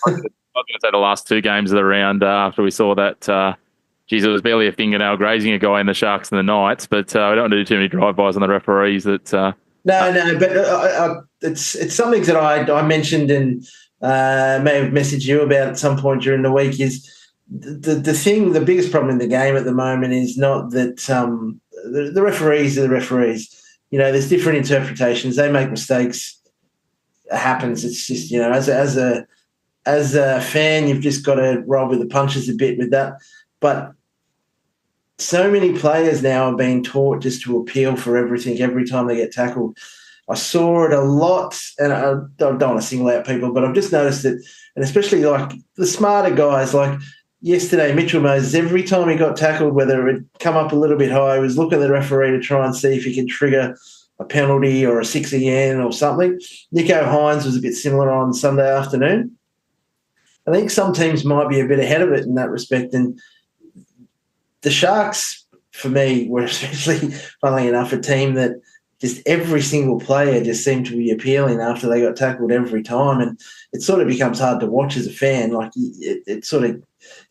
was going to say the last 2 games of the round after we saw that. It was barely a fingernail grazing a guy in the Sharks and the Knights, but I don't want to do too many drive-bys on the referees. That No, but it's something that I mentioned and may have messaged you about at some point during the week. Is the biggest problem in the game at the moment is not that the referees are the referees. There's different interpretations. They make mistakes. It happens. It's just, as a fan, you've just got to roll with the punches a bit with that. But so many players now are being taught just to appeal for everything every time they get tackled. I saw it a lot, and I don't want to single out people, but I've just noticed it, and especially like the smarter guys, like yesterday, Mitchell Moses, every time he got tackled, whether it would come up a little bit high, he was looking at the referee to try and see if he could trigger a penalty or a 6 again or something. Nico Hines was a bit similar on Sunday afternoon. I think some teams might be a bit ahead of it in that respect, and the Sharks, for me, were especially, funnily enough, a team that just every single player just seemed to be appealing after they got tackled every time, and it sort of becomes hard to watch as a fan. Like it sort of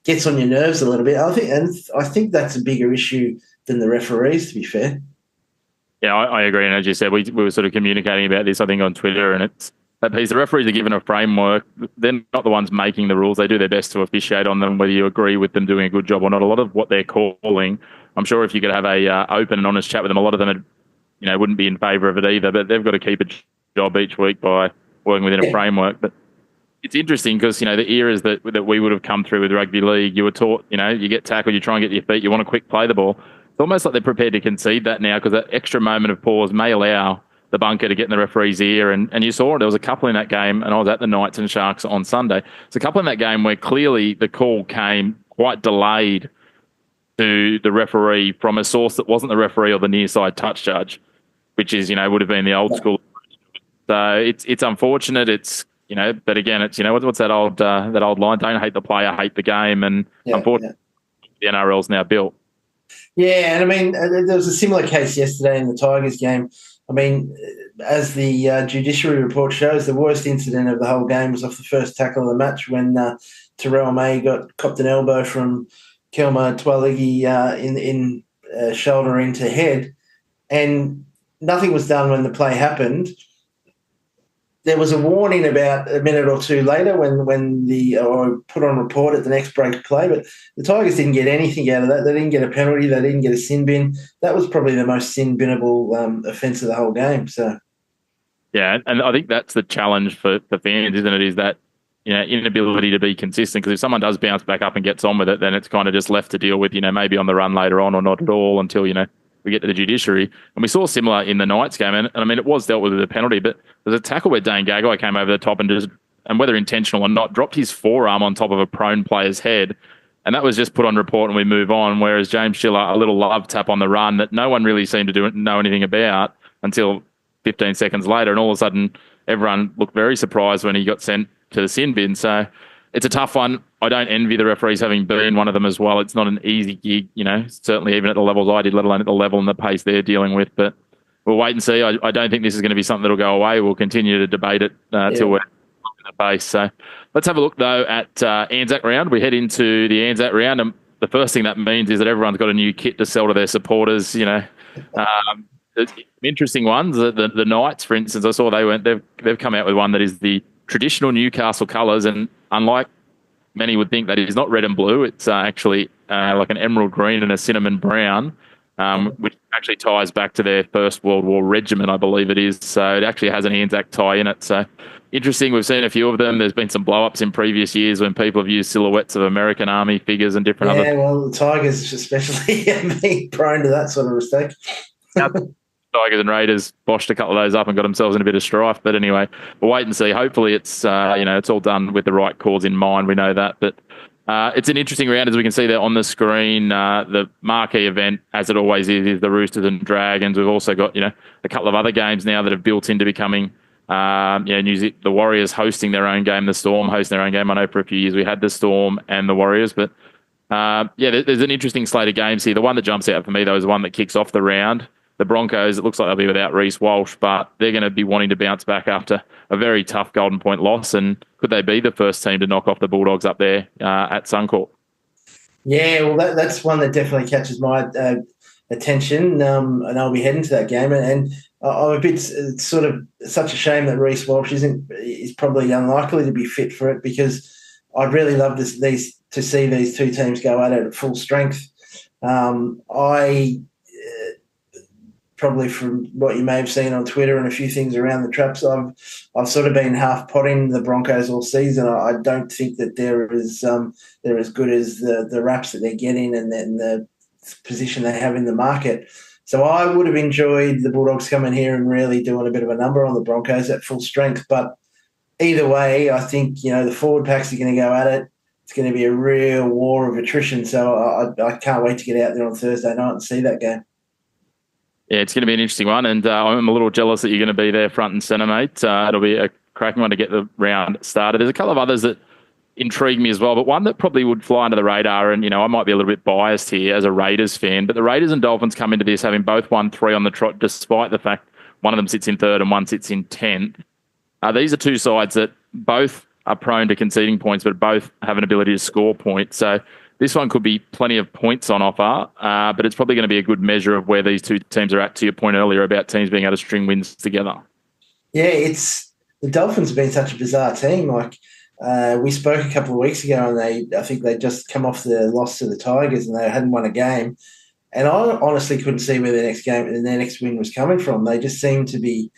gets on your nerves a little bit. I think that's a bigger issue than the referees, to be fair. Yeah, I agree. And as you said, we were sort of communicating about this, I think, on Twitter, and it's that piece. The referees are given a framework. They're not the ones making the rules. They do their best to officiate on them, whether you agree with them doing a good job or not. A lot of what they're calling, I'm sure if you could have a open and honest chat with them, a lot of them wouldn't be in favour of it either. But they've got to keep a job each week by working within a framework. But it's interesting because, the eras that we would have come through with rugby league, you were taught, you get tackled, you try and get your feet, you want to quick play the ball. It's almost like they're prepared to concede that now because that extra moment of pause may allow the bunker to get in the referee's ear. And you saw it. There was a couple in that game, and I was at the Knights and Sharks on Sunday. There's a couple in that game where clearly the call came quite delayed to the referee from a source that wasn't the referee or the near side touch judge, which is, would have been the old school. So it's unfortunate. It's, but again, it's, what's that old line? Don't hate the player, hate the game. And unfortunately, the NRL's now built. Yeah, and I mean, there was a similar case yesterday in the Tigers game. I mean, as the judiciary report shows, the worst incident of the whole game was off the first tackle of the match when Terrell May copped an elbow from Kelma Twaligi in shoulder into head, and nothing was done when the play happened. There was a warning about a minute or two later when the put on report at the next break of play, but the Tigers didn't get anything out of that. They didn't get a penalty. They didn't get a sin bin. That was probably the most sin binnable offence of the whole game. So, yeah, and I think that's the challenge for fans, isn't it? Is that inability to be consistent? Because if someone does bounce back up and gets on with it, then it's kind of just left to deal with. Maybe on the run later on or not at all until we get to the judiciary. And we saw similar in the Knights game. And I mean, it was dealt with a penalty, but there's a tackle where Dane Gagai came over the top and whether intentional or not, dropped his forearm on top of a prone player's head. And that was just put on report and we move on. Whereas James Schiller, a little love tap on the run that no one really seemed to know anything about until 15 seconds later. And all of a sudden, everyone looked very surprised when he got sent to the sin bin. So it's a tough one. I don't envy the referees having been one of them as well. It's not an easy gig, certainly even at the levels I did, let alone at the level and the pace they're dealing with. But we'll wait and see. I don't think this is going to be something that'll go away. We'll continue to debate it till we're in the pace. So let's have a look, though, at ANZAC round. We head into the ANZAC round, and the first thing that means is that everyone's got a new kit to sell to their supporters, interesting ones. The Knights, for instance, I saw they've come out with one that is the traditional Newcastle colours, and unlike many would think that it is not red and blue, it's actually like an emerald green and a cinnamon brown, which actually ties back to their First World War regiment, I believe it is. So it actually has an ANZAC tie in it. So interesting. We've seen a few of them. There's been some blow-ups in previous years when people have used silhouettes of American Army figures and different other... Yeah, well, the Tigers especially have been prone to that sort of mistake. Tigers and Raiders boshed a couple of those up and got themselves in a bit of strife. But anyway, we'll wait and see. Hopefully it's, it's all done with the right cause in mind. We know that. But it's an interesting round, as we can see there on the screen. The marquee event, as it always is the Roosters and Dragons. We've also got, a couple of other games now that have built into becoming, the Warriors hosting their own game, the Storm hosting their own game. I know for a few years we had the Storm and the Warriors, but there's an interesting slate of games here. The one that jumps out for me, though, is the one that kicks off the round. The Broncos, it looks like they'll be without Reece Walsh, but they're going to be wanting to bounce back after a very tough Golden Point loss. And could they be the first team to knock off the Bulldogs up there at Suncorp? Yeah, well, that's one that definitely catches my attention, and I'll be heading to that game. And I'm a bit it's sort of such a shame that Reece Walsh is probably unlikely to be fit for it, because I'd really love to see these two teams go at it at full strength. Probably from what you may have seen on Twitter and a few things around the traps, I've sort of been half potting the Broncos all season. I don't think that they're as good as the raps that they're getting and the position they have in the market. So I would have enjoyed the Bulldogs coming here and really doing a bit of a number on the Broncos at full strength. But either way, I think the forward packs are going to go at it. It's going to be a real war of attrition. So I can't wait to get out there on Thursday night and see that game. Yeah, it's going to be an interesting one, and I'm a little jealous that you're going to be there front and centre, mate. It'll be a cracking one to get the round started. There's a couple of others that intrigue me as well, but one that probably would fly under the radar, and, I might be a little bit biased here as a Raiders fan, but the Raiders and Dolphins come into this having both won 3 on the trot, despite the fact one of them sits in third and one sits in 10th. These are two sides that both are prone to conceding points, but both have an ability to score points. So this one could be plenty of points on offer, but it's probably going to be a good measure of where these two teams are at, to your point earlier about teams being able to string wins together. Yeah, the Dolphins have been such a bizarre team. Like, we spoke a couple of weeks ago, and I think they just come off the loss to the Tigers, and they hadn't won a game. And I honestly couldn't see where their next win was coming from. They just seemed to be,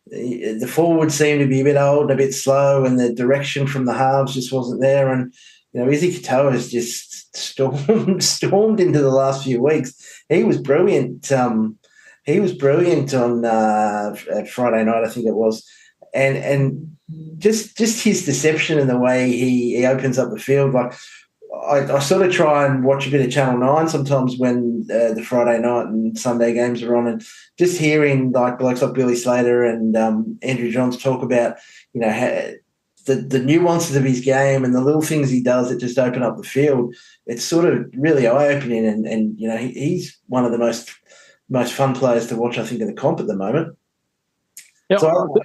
the forwards seemed to be a bit old and a bit slow, and the direction from the halves just wasn't there. And Izzy Katoa has just stormed into the last few weeks. He was brilliant. He was brilliant on Friday night, I think it was, and just his deception and the way he opens up the field. Like, I sort of try and watch a bit of Channel 9 sometimes when the Friday night and Sunday games are on, and just hearing like blokes like Billy Slater and Andrew Johns talk about the nuances of his game and the little things he does that just open up the field. It's sort of really eye-opening, and he's one of the most fun players to watch, I think, in the comp at the moment. Yep. So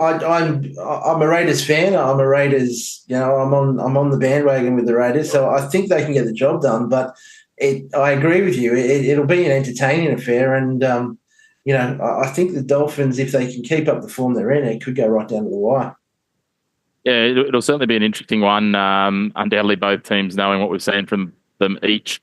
I'm a Raiders fan. I'm a Raiders. I'm on the bandwagon with the Raiders. So I think they can get the job done. But I agree with you. It'll be an entertaining affair, and I think the Dolphins, if they can keep up the form they're in, it could go right down to the wire. Yeah, it'll certainly be an interesting one. Undoubtedly, both teams knowing what we've seen from them each.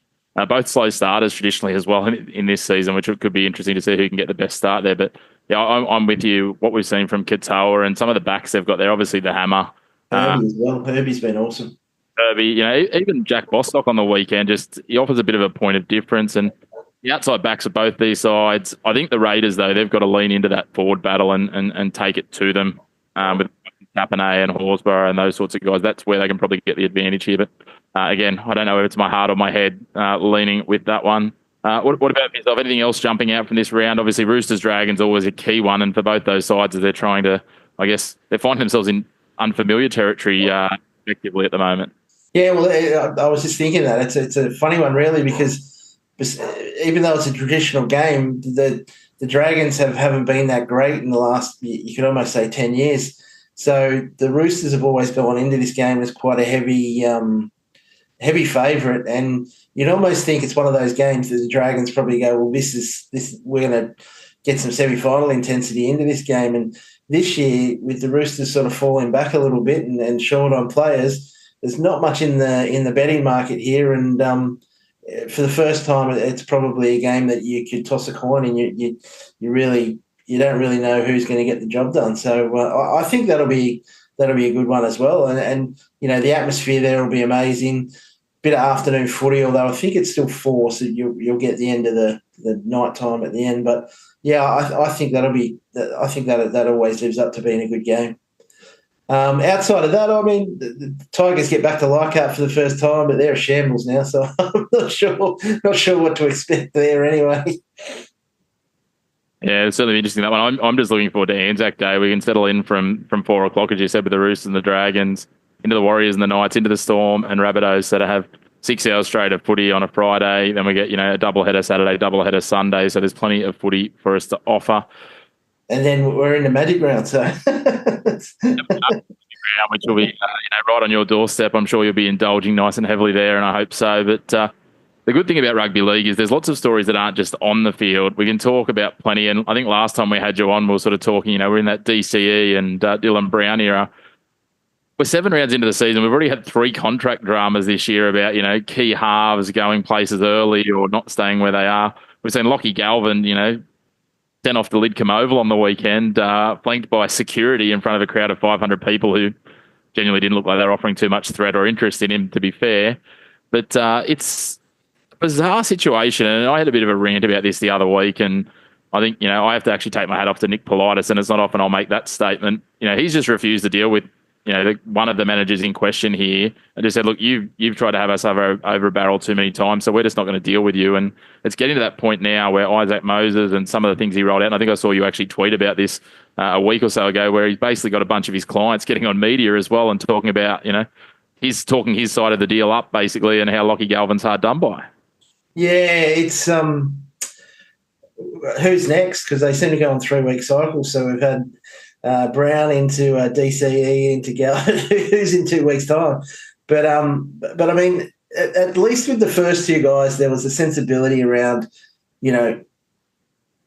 Both slow starters traditionally as well in this season, which could be interesting to see who can get the best start there. But yeah, I'm with you. What we've seen from Katoa and some of the backs they've got there, obviously the hammer. Herbie as well. Herbie's been awesome. Herbie, even Jack Bostock on the weekend, he offers a bit of a point of difference. And the outside backs of both these sides, I think the Raiders, though, they've got to lean into that forward battle and take it to them with Capanay and Horsburgh and those sorts of guys. That's where they can probably get the advantage here. But again, I don't know if it's my heart or my head leaning with that one. What about yourself? Anything else jumping out from this round? Obviously, Roosters Dragons always a key one, and for both those sides, as they're trying to, I guess, they find themselves in unfamiliar territory effectively at the moment. Yeah, well, I was just thinking that it's a funny one, really, because even though it's a traditional game, the Dragons haven't been that great in the last, you could almost say, 10 years. So the Roosters have always gone into this game as quite a heavy favourite, and you'd almost think it's one of those games that the Dragons probably go, well, we're going to get some semi-final intensity into this game. And this year, with the Roosters sort of falling back a little bit and short on players, there's not much in the betting market here. And for the first time, it's probably a game that you could toss a coin and you don't really know who's going to get the job done. So I think that'll be a good one as well. And the atmosphere there will be amazing. Bit of afternoon footy, although I think it's still 4, so you'll get the end of the night time at the end. But yeah, I think that always lives up to being a good game. Outside of that, I mean, the Tigers get back to Leichhardt for the first time, but they're a shambles now, so I'm not sure what to expect there anyway. Yeah, it's certainly interesting, that one. I'm just looking forward to Anzac Day. We can settle in from 4 o'clock, as you said, with the Roosters and the Dragons, into the Warriors and the Knights, into the Storm and Rabbitohs, so to have 6 hours straight of footy on a Friday. Then we get, a doubleheader Saturday, doubleheader Sunday, so there's plenty of footy for us to offer. And then we're in the Magic Round, so... which will be right on your doorstep. I'm sure you'll be indulging nice and heavily there, and I hope so. But the good thing about rugby league is there's lots of stories that aren't just on the field. We can talk about plenty, and I think last time we had you on, we were sort of talking, we're in that DCE and Dylan Brown era. We're 7 rounds into the season. We've already had 3 contract dramas this year about, key halves going places early or not staying where they are. We've seen Lachie Galvin, sent off the Lidcombe Oval on the weekend, flanked by security in front of a crowd of 500 people who genuinely didn't look like they were offering too much threat or interest in him, to be fair. But it's a bizarre situation, and I had a bit of a rant about this the other week, and I think, I have to actually take my hat off to Nick Politis, and it's not often I'll make that statement. He's just refused to deal with one of the managers in question here, and just said, look, you've tried to have us over a barrel too many times, so we're just not going to deal with you. And it's getting to that point now where Isaac Moses and some of the things he rolled out, and I think I saw you actually tweet about this a week or so ago, where he's basically got a bunch of his clients getting on media as well and talking about, he's talking his side of the deal up, basically, and how Lachie Galvin's hard done by. Yeah, it's who's next? Because they seem to go on 3-week cycles. So we've had Brown into DCE into Galvin, who's in 2 weeks' time. But I mean, at least with the first two guys, there was a sensibility around, Dylan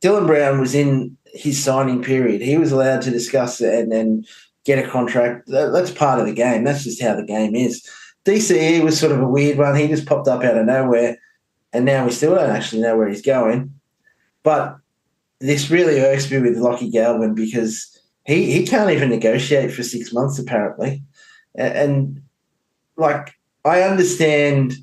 Brown was in his signing period. He was allowed to discuss it and get a contract. That's part of the game. That's just how the game is. DCE was sort of a weird one. He just popped up out of nowhere, and now we still don't actually know where he's going. But this really irks me with Lachie Galvin because he can't even negotiate for 6 months, apparently. And like, I understand,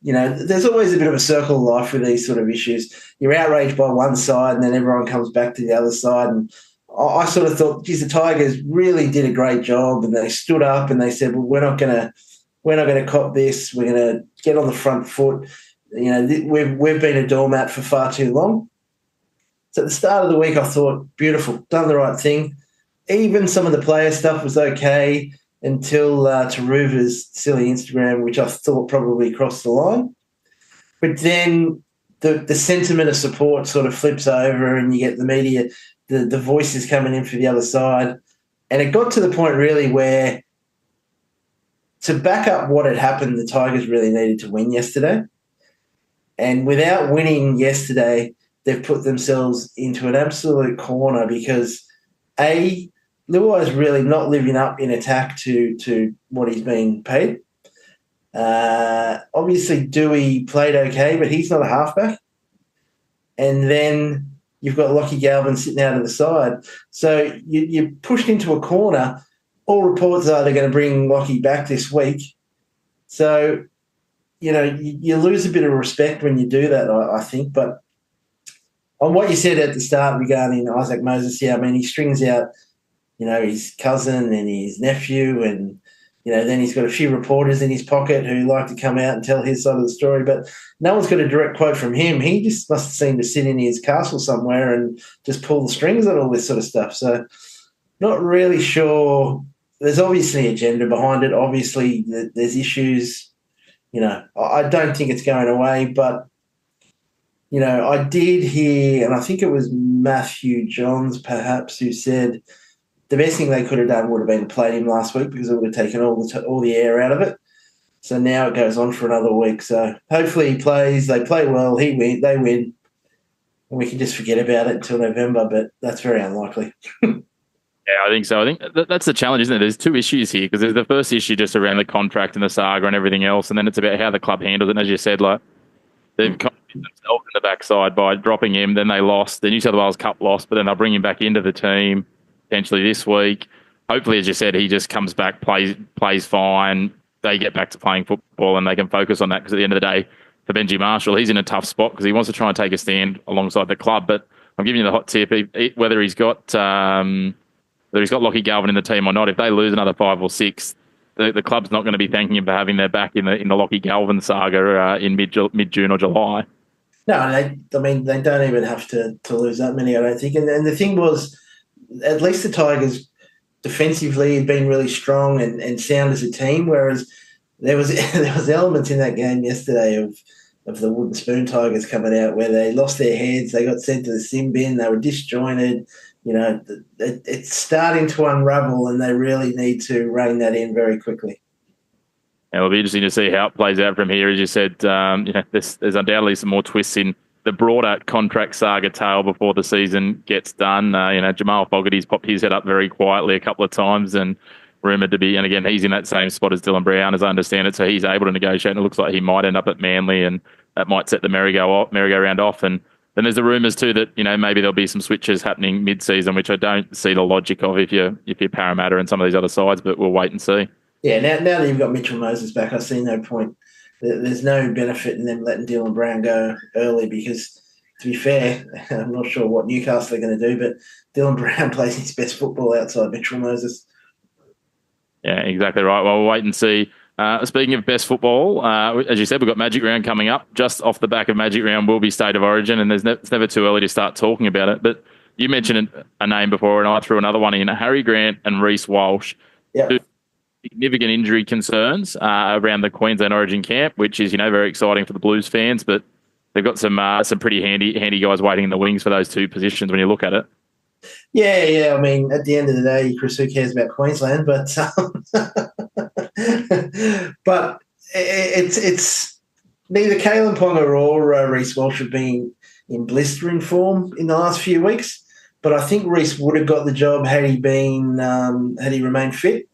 there's always a bit of a circle of life with these sort of issues. You're outraged by one side and then everyone comes back to the other side. And I sort of thought, geez, the Tigers really did a great job, and they stood up and they said, well, we're not going to cop this. We're going to get on the front foot. We've been a doormat for far too long. So at the start of the week, I thought, beautiful, done the right thing. Even some of the player stuff was okay until Taruva's silly Instagram, which I thought probably crossed the line. But then the sentiment of support sort of flips over and you get the media, the voices coming in for the other side. And it got to the point really where to back up what had happened, the Tigers really needed to win yesterday. And without winning yesterday, they've put themselves into an absolute corner because, A, Luai's really not living up in attack to what he's been paid. Obviously, Dewey played okay, but he's not a halfback. And then you've got Lachie Galvin sitting out of the side. So you're pushed into a corner. All reports are they're going to bring Lachie back this week. So, you lose a bit of respect when you do that, I think. But on what you said at the start regarding Isaac Moses, I mean, he strings out his cousin and his nephew, and, then he's got a few reporters in his pocket who like to come out and tell his side of the story, but no one's got a direct quote from him. He just must seem to sit in his castle somewhere and just pull the strings on all this sort of stuff. So not really sure. There's obviously an agenda behind it. Obviously there's issues. I don't think it's going away, but, I did hear, and I think it was Matthew Johns perhaps, who said the best thing they could have done would have been to play him last week because it would have taken all the air out of it. So now it goes on for another week. So hopefully he plays. They play well. They win. And we can just forget about it until November, but that's very unlikely. Yeah, I think so. I think that's the challenge, isn't it? There's two issues here because there's the first issue just around the contract and the saga and everything else, and then it's about how the club handles it. And as you said, like they've kind of hit themselves in the backside by dropping him. Then they lost. The New South Wales Cup lost, but then they'll bring him back into the team potentially this week. Hopefully, as you said, he just comes back, plays fine. They get back to playing football and they can focus on that because at the end of the day, for Benji Marshall, he's in a tough spot because he wants to try and take a stand alongside the club. But I'm giving you the hot tip, whether he's got Lachie Galvin in the team or not, if they lose another 5 or 6, the club's not going to be thanking him for having their back in the Lachie Galvin saga in mid-June or July. No, they don't even have to lose that many, I don't think. And the thing was, at least the Tigers defensively had been really strong and sound as a team, whereas there was elements in that game yesterday of the wooden spoon Tigers coming out where they lost their heads, they got sent to the sin bin, they were disjointed. It's starting to unravel and they really need to rein that in very quickly. Yeah, it'll be interesting to see how it plays out from here. As you said, there's undoubtedly some more twists in the broader contract saga tale before the season gets done. Jamal Fogarty's popped his head up very quietly a couple of times and rumoured to be, and again, he's in that same spot as Dylan Brown, as I understand it, so he's able to negotiate, and it looks like he might end up at Manly, and that might set the merry-go-round off. And then there's the rumours too that maybe there'll be some switches happening mid-season, which I don't see the logic of if you're Parramatta and some of these other sides, but we'll wait and see. Yeah, now that you've got Mitchell Moses back, I see no point. There's no benefit in them letting Dylan Brown go early because, to be fair, I'm not sure what Newcastle are going to do, but Dylan Brown plays his best football outside Mitchell Moses. Yeah, exactly right. Well, we'll wait and see. Speaking of best football, as you said, we've got Magic Round coming up. Just off the back of Magic Round will be State of Origin, and it's never too early to start talking about it. But you mentioned a name before, and I threw another one in, Harry Grant and Reece Walsh. Yeah. Significant injury concerns around the Queensland Origin camp, which is, very exciting for the Blues fans. But they've got some pretty handy guys waiting in the wings for those two positions when you look at it. Yeah. I mean, at the end of the day, Chris, who cares about Queensland? But but it's neither Kalen Ponga or Reece Walsh have been in blistering form in the last few weeks. But I think Reece would have got the job had he remained fit.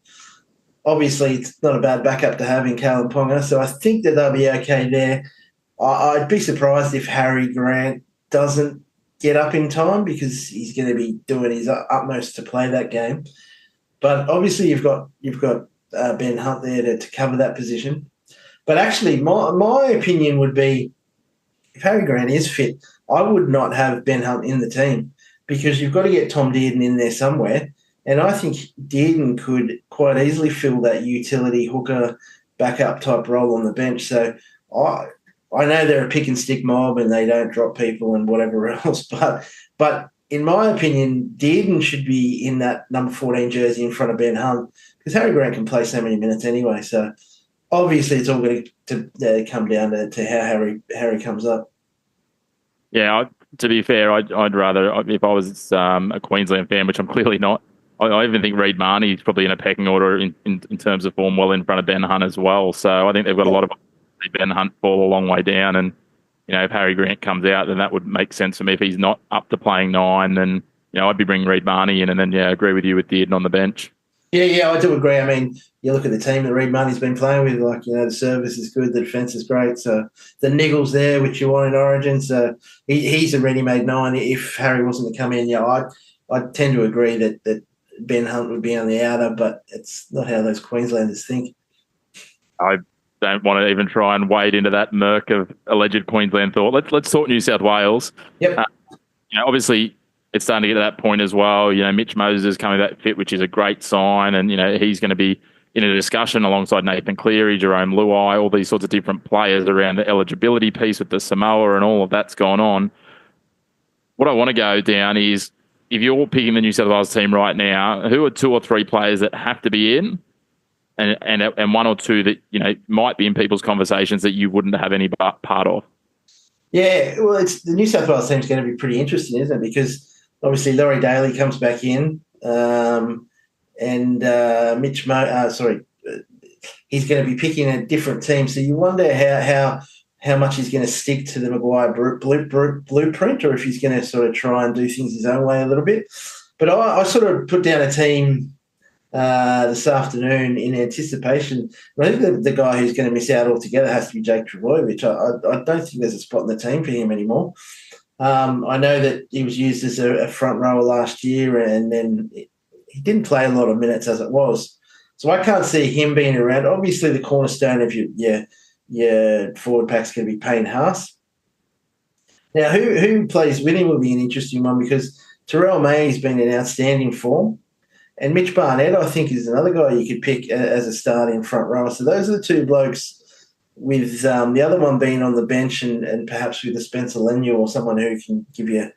Obviously, it's not a bad backup to have in Kalen Ponga, so I think that they'll be okay there. I'd be surprised if Harry Grant doesn't get up in time because he's going to be doing his utmost to play that game. But obviously, you've got Ben Hunt there to cover that position. But actually, my opinion would be if Harry Grant is fit, I would not have Ben Hunt in the team because you've got to get Tom Dearden in there somewhere. And I think Dearden could quite easily fill that utility hooker backup type role on the bench. So I know they're a pick and stick mob and they don't drop people and whatever else, but in my opinion, Dearden should be in that number 14 jersey in front of Ben Hunt because Harry Grant can play so many minutes anyway. So obviously it's all going to come down to how Harry comes up. Yeah, to be fair, I'd rather, if I was a Queensland fan, which I'm clearly not, I even think Reid Marnie is probably in a pecking order in terms of form well in front of Ben Hunt as well. So I think they've got a lot of Ben Hunt fall a long way down. And, if Harry Grant comes out, then that would make sense for me. If he's not up to playing 9, then, I'd be bringing Reid Marnie in and then, agree with you with Dearden on the bench. Yeah, I do agree. I mean, you look at the team that Reid Marnie's been playing with, the service is good, the defence is great. So the niggle's there, which you want in Origin. So he's a ready-made 9 if Harry wasn't to come in. Yeah, I tend to agree that Ben Hunt would be on the outer, but it's not how those Queenslanders think. I don't want to even try and wade into that murk of alleged Queensland thought. Let's talk New South Wales. Yep. Obviously it's starting to get to that point as well. Mitch Moses is coming back fit, which is a great sign, and he's going to be in a discussion alongside Nathan Cleary, Jerome Luai, all these sorts of different players around the eligibility piece with the Samoa and all of that's gone on. What I want to go down is, if you're picking the New South Wales team right now, who are 2 or 3 players that have to be in, and 1 or 2 that might be in people's conversations that you wouldn't have any part of? Yeah, well, the New South Wales team's going to be pretty interesting, isn't it? Because obviously Laurie Daly comes back in, and he's going to be picking a different team. So you wonder how much he's going to stick to the Maguire blueprint, or if he's going to sort of try and do things his own way a little bit. But I sort of put down a team this afternoon in anticipation. I think the guy who's going to miss out altogether has to be Jake Trbojevic. I don't think there's a spot in the team for him anymore. I know that he was used as a front rower last year, and then he didn't play a lot of minutes as it was. So I can't see him being around. Obviously, the cornerstone of your forward pack's going to be Payne Haas. Now, who plays with him will be an interesting one because Terrell May's been in outstanding form. And Mitch Barnett, I think, is another guy you could pick as a start in front row. So those are the 2 blokes, with the other one being on the bench and perhaps with a Spencer Leniu or someone who can give you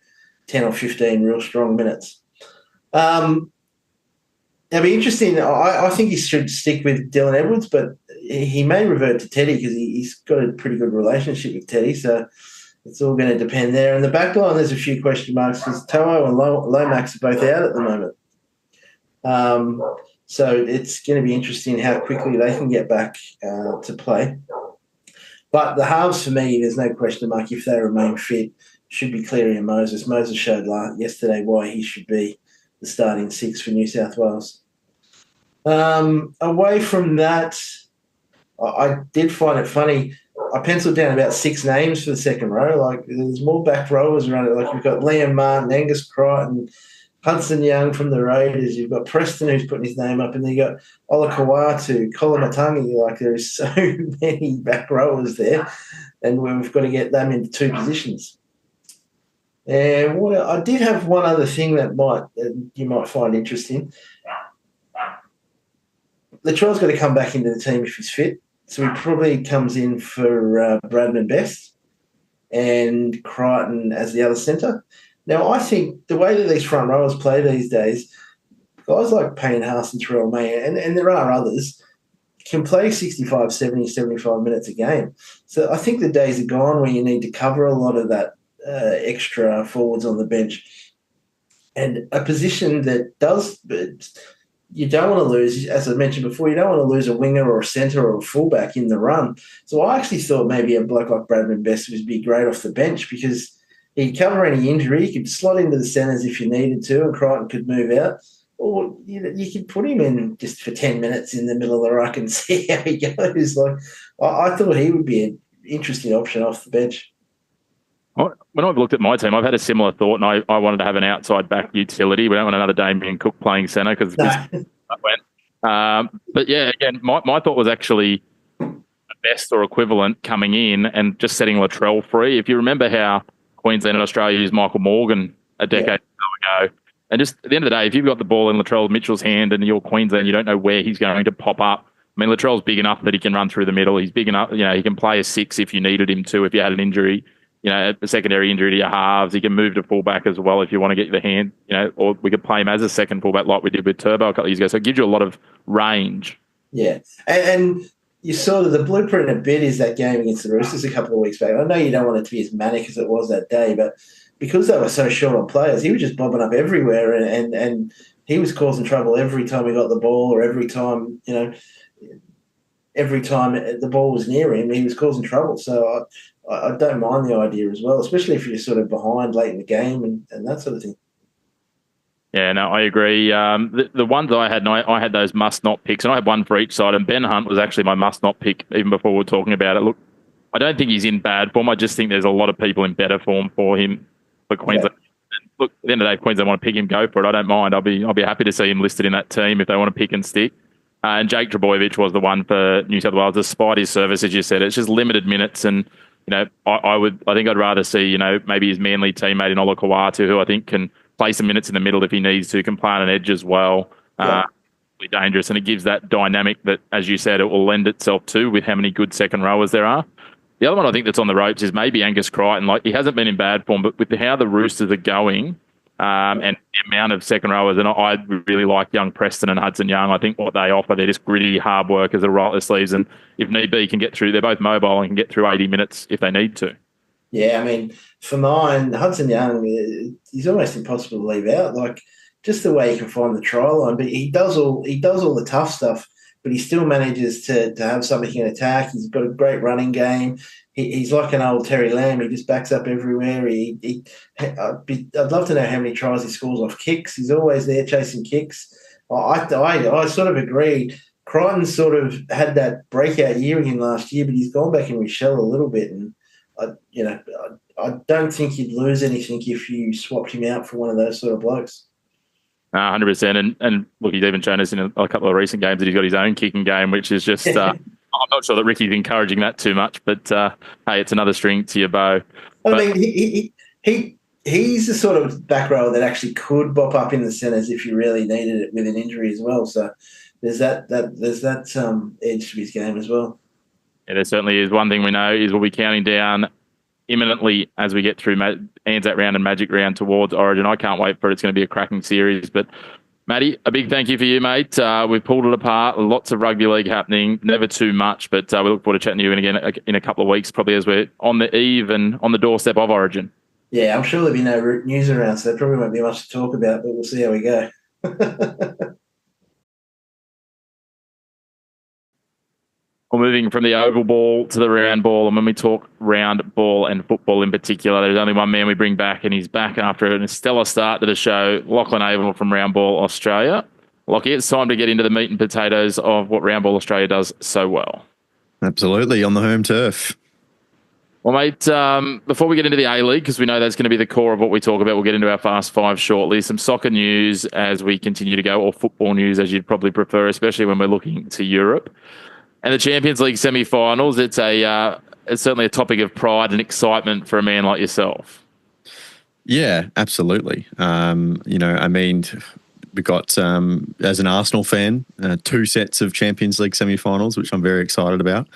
10 or 15 real strong minutes. It'll be interesting. I think he should stick with Dylan Edwards, but he may revert to Teddy because he's got a pretty good relationship with Teddy. So it's all going to depend there. And the back line, there's a few question marks because To'o and Lomax are both out at the moment. So it's going to be interesting how quickly they can get back to play. But the halves, for me, there's no question mark. If they remain fit, should be Cleary and Moses. Moses showed yesterday why he should be the starting 6 for New South Wales. Away from that, I did find it funny. I penciled down about 6 names for the second row. Like, there's more back rowers around it. Like, you've got Liam Martin, Angus Crichton, Hudson Young from the Raiders. You've got Preston who's putting his name up, and then you've got Ola Kawatu, Colin Matangi. Like, there's so many back rowers there, and we've got to get them into 2 positions. And I did have one other thing that you might find interesting. Latrell's got to come back into the team if he's fit, so he probably comes in for Bradman Best and Crichton as the other centre. Now, I think the way that these front rowers play these days, guys like Payne Haas and Terrell May, and there are others, can play 65, 70, 75 minutes a game. So I think the days are gone where you need to cover a lot of that extra forwards on the bench. And a position that does, you don't want to lose, as I mentioned before, you don't want to lose a winger or a centre or a fullback in the run. So I actually thought maybe a bloke like Bradman Best would be great off the bench because he'd cover any injury. You could slot into the centres if you needed to, and Crichton could move out. Or you could put him in just for 10 minutes in the middle of the ruck and see how he goes. Like I thought he would be an interesting option off the bench. When I've looked at my team, I've had a similar thought, and I wanted to have an outside back utility. We don't want another Damien Cook playing centre because that went. But yeah, again, my thought was actually a Best or equivalent coming in and just setting Latrell free. If you remember how Queensland and Australia used Michael Morgan a decade ago, and just at the end of the day, if you've got the ball in Latrell Mitchell's hand and you're Queensland, you don't know where he's going to pop up. I mean, Latrell's big enough that he can run through the middle. He's big enough, he can play a 6 if you needed him to, if you had an injury. A secondary injury to your halves. He can move to fullback as well if you want to get the hand, or we could play him as a second fullback like we did with Turbo a couple of years ago. So it gives you a lot of range. Yeah. And you sort of, the blueprint a bit is that game against the Roosters a couple of weeks back. I know you don't want it to be as manic as it was that day, but because they were so short on players, he was just bobbing up everywhere and he was causing trouble every time he got the ball or every time the ball was near him, he was causing trouble. So I don't mind the idea as well, especially if you're sort of behind late in the game and that sort of thing. Yeah, no, I agree. The ones I had, and I had those must-not picks, and I had one for each side, and Ben Hunt was actually my must-not pick even before we were talking about it. Look, I don't think he's in bad form. I just think there's a lot of people in better form for him for Queensland. Yeah. Look, at the end of the day, if Queensland want to pick him, go for it. I don't mind. I'll be happy to see him listed in that team if they want to pick and stick. And Jake Trbojevic was the one for New South Wales, despite his service, as you said. It's just limited minutes, and I think I'd rather see maybe his Manly teammate in Ola Kawatu, who I think can play some minutes in the middle if he needs to, can play on an edge as well. Yeah. Really dangerous, and it gives that dynamic that, as you said, it will lend itself to with how many good second rowers there are. The other one I think that's on the ropes is maybe Angus Crichton. Like, he hasn't been in bad form, but with how the Roosters are going and the amount of second rowers, and I really like young Preston and Hudson Young. I think what they offer, they're just gritty, hard workers that roll up their sleeves, and if need be, can get through. They're both mobile and can get through 80 minutes if they need to. Yeah, I mean, for mine, Hudson Young, he's almost impossible to leave out. Like, just the way he can find the try line, but he does all the tough stuff, but he still manages to have something in attack. He's got a great running game. He's like an old Terry Lamb. He just backs up everywhere. I'd love to know how many tries he scores off kicks. He's always there chasing kicks. I sort of agree. Crichton sort of had that breakout year again last year, but he's gone back in his shell a little bit, and I don't think you'd lose anything if you swapped him out for one of those sort of blokes. 100%. And look, he's even shown us in a couple of recent games that he's got his own kicking game, which is just, I'm not sure that Ricky's encouraging that too much, but hey, it's another string to your bow. I mean, he's the sort of back rower that actually could bop up in the centres if you really needed it with an injury as well. So there's that edge to his game as well. Yeah, there certainly is. One thing we know is we'll be counting down imminently as we get through ANZAC round and Magic round towards Origin. I can't wait for it. It's going to be a cracking series. But, Matty, a big thank you for you, mate. We've pulled it apart. Lots of rugby league happening. Never too much, but we look forward to chatting to you again in a couple of weeks, probably as we're on the eve and on the doorstep of Origin. Yeah, I'm sure there'll be no news around, so there probably won't be much to talk about, but we'll see how we go. Well, moving from the oval ball to the round ball, and when we talk round ball and football in particular, there's only one man we bring back, and he's back after a stellar start to the show, Lachlan Avil from Round Ball Australia. Lachie, it's time to get into the meat and potatoes of what Round Ball Australia does so well. Absolutely, on the home turf. Well, mate, before we get into the A-League, because we know that's going to be the core of what we talk about, we'll get into our Fast Five shortly. Some soccer news as we continue to go, or football news as you'd probably prefer, especially when we're looking to Europe. And the Champions League semi-finals, it's certainly a topic of pride and excitement for a man like yourself. Yeah, absolutely. We got, as an Arsenal fan, 2 sets of Champions League semi-finals, which I'm very excited about.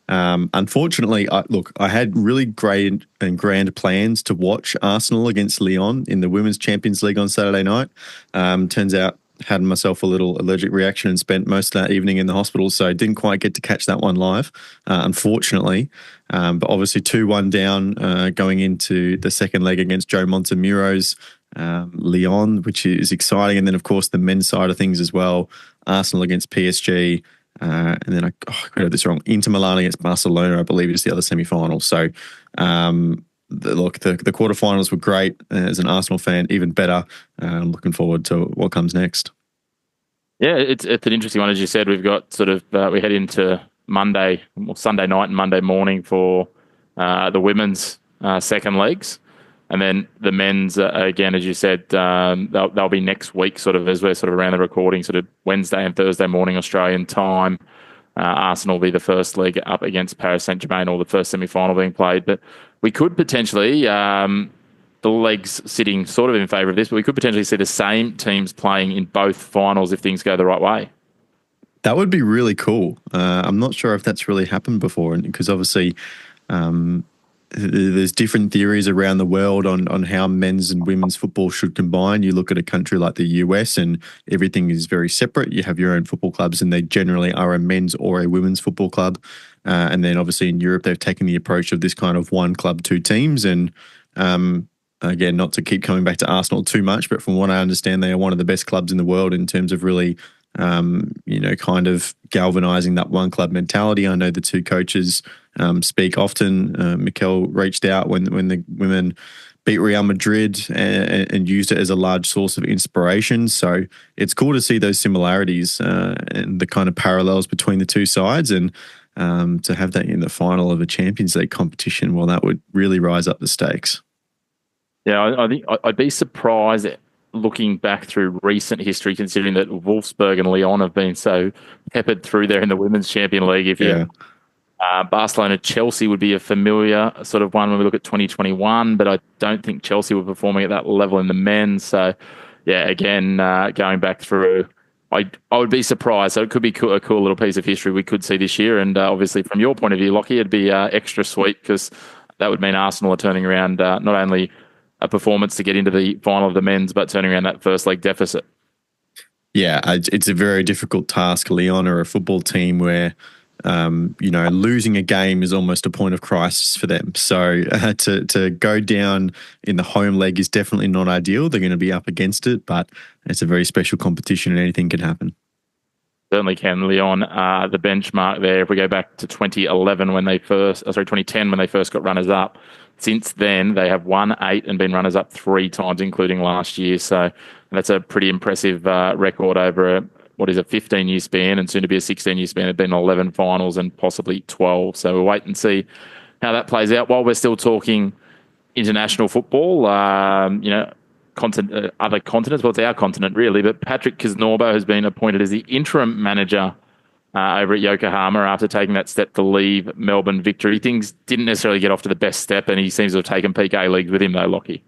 Unfortunately, I had really great and grand plans to watch Arsenal against Lyon in the Women's Champions League on Saturday night. Turns out had myself a little allergic reaction and spent most of that evening in the hospital, so didn't quite get to catch that one live, unfortunately. But obviously 2-1 down going into the second leg against Joe Montemuro's Lyon, which is exciting. And then, of course, the men's side of things as well, Arsenal against PSG. And then I got this wrong. Inter Milan against Barcelona, I believe, is the other semi-final. So, the quarterfinals were great. As an Arsenal fan, even better. I'm looking forward to what comes next. Yeah, it's an interesting one. As you said, we've got sort of we head into Sunday night and Monday morning for the women's second legs. And then the men's, again, as you said, they'll be next week, sort of as we're sort of around the recording, sort of Wednesday and Thursday morning Australian time. Arsenal will be the first leg up against Paris Saint-Germain, or the first semi-final being played. But we could potentially, the legs sitting sort of in favour of this, but we could potentially see the same teams playing in both finals if things go the right way. That would be really cool. I'm not sure if that's really happened before, because obviously there's different theories around the world on how men's and women's football should combine. You look at a country like the US and everything is very separate. You have your own football clubs and they generally are a men's or a women's football club. And then obviously in Europe, they've taken the approach of this kind of one club, two teams. And again, not to keep coming back to Arsenal too much, but from what I understand, they are one of the best clubs in the world in terms of really kind of galvanizing that one club mentality. I know the two coaches speak often. Mikel reached out when the women beat Real Madrid and used it as a large source of inspiration. So it's cool to see those similarities and the kind of parallels between the two sides, and to have that in the final of a Champions League competition, well, that would really rise up the stakes. Yeah, I think I'd be surprised looking back through recent history, considering that Wolfsburg and Lyon have been so peppered through there in the Women's Champion League. If Barcelona, Chelsea would be a familiar sort of one when we look at 2021, but I don't think Chelsea were performing at that level in the men's. So, yeah, again, going back through, I would be surprised. So it could be a cool little piece of history we could see this year. And obviously, from your point of view, Lockie, it'd be extra sweet because that would mean Arsenal are turning around not only a performance to get into the final of the men's, but turning around that first leg deficit. Yeah, it's a very difficult task. Lyon are a football team where, losing a game is almost a point of crisis for them. So to go down in the home leg is definitely not ideal. They're going to be up against it, but it's a very special competition and anything can happen. Certainly can. Lyon, the benchmark there, if we go back to 2010 when they first got runners up. Since then, they have won 8 and been runners up 3 times, including last year. So that's a pretty impressive record over a 15-year span, and soon to be a 16-year span. They've been 11 finals and possibly 12. So we'll wait and see how that plays out. While we're still talking international football, other continents. Well, it's our continent really, but Patrick Kisnorbo has been appointed as the interim manager over at Yokohama after taking that step to leave Melbourne Victory. Things didn't necessarily get off to the best step, and he seems to have taken PK leagues with him though, Lockie.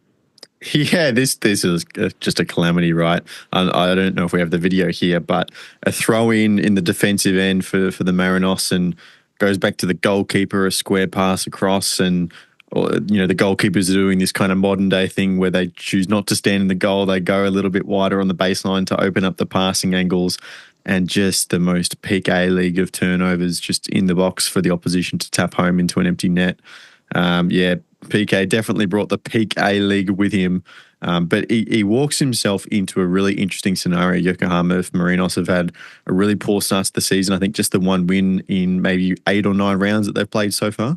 Yeah, this is just a calamity, right? I don't know if we have the video here, but a throw in the defensive end for the Marinos, and goes back to the goalkeeper, a square pass across, and the goalkeepers are doing this kind of modern day thing where they choose not to stand in the goal. They go a little bit wider on the baseline to open up the passing angles, and just the most peak A-League of turnovers just in the box for the opposition to tap home into an empty net. PK definitely brought the peak A-League with him, but he walks himself into a really interesting scenario. Yokohama Marinos have had a really poor start to the season. I think just the one win in maybe 8 or 9 rounds that they've played so far.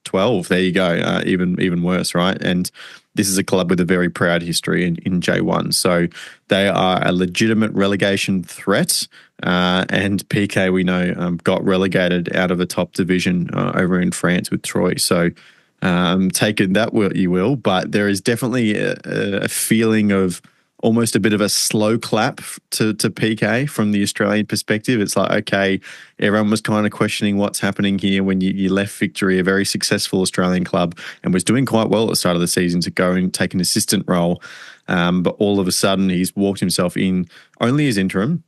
12, there you go, even worse, right? And this is a club with a very proud history in J1. So they are a legitimate relegation threat. And PK, we know, got relegated out of a top division over in France with Troyes. So take it that what you will, but there is definitely a feeling of almost a bit of a slow clap to PK from the Australian perspective. It's like, okay, everyone was kind of questioning what's happening here when you left Victory, a very successful Australian club, and was doing quite well at the start of the season, to go and take an assistant role. But all of a sudden, he's walked himself in only as interim.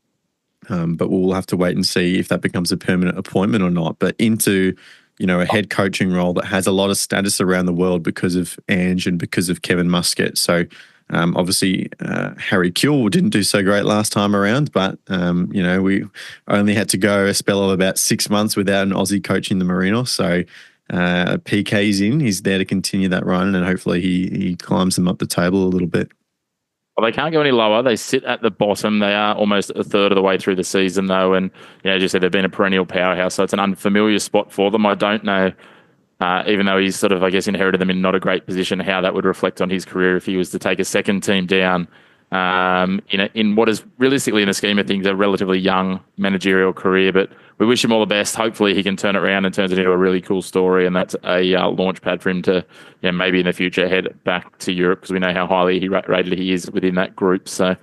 But we'll have to wait and see if that becomes a permanent appointment or not. But into a head coaching role that has a lot of status around the world because of Ange and because of Kevin Muscat. So Obviously, Harry Kuehl didn't do so great last time around, but, we only had to go a spell of about 6 months without an Aussie coaching the Marinos. So PK's in. He's there to continue that run, and hopefully he climbs them up the table a little bit. Well, they can't go any lower. They sit at the bottom. They are almost a third of the way through the season, though. And, as you said, they've been a perennial powerhouse. So it's an unfamiliar spot for them. I don't know, even though he's sort of, I guess, inherited them in not a great position, how that would reflect on his career if he was to take a second team down in what is realistically, in the scheme of things, a relatively young managerial career. But we wish him all the best. Hopefully he can turn it around and turns it into a really cool story, and that's a launch pad for him to maybe in the future head back to Europe, because we know how highly rated he is within that group. So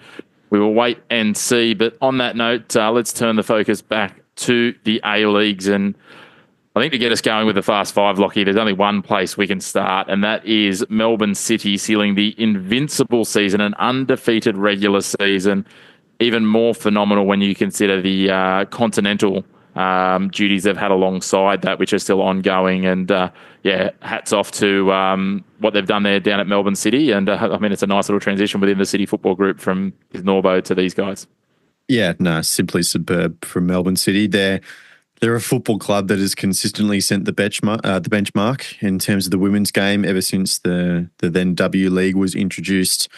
we will wait and see. But on that note, let's turn the focus back to the A-Leagues. And I think to get us going with the Fast Five, Lockie, there's only one place we can start, and that is Melbourne City sealing the Invincible season, an undefeated regular season. Even more phenomenal when you consider the continental duties they've had alongside that, which are still ongoing. And hats off to what they've done there down at Melbourne City. And it's a nice little transition within the City Football Group from Kisnorbo to these guys. Yeah, no, simply superb from Melbourne City. They're a football club that has consistently sent the benchmark in terms of the women's game ever since the then W League was introduced.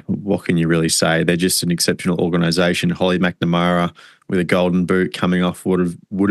What can you really say? They're just an exceptional organisation. Holly McNamara with a golden boot coming off would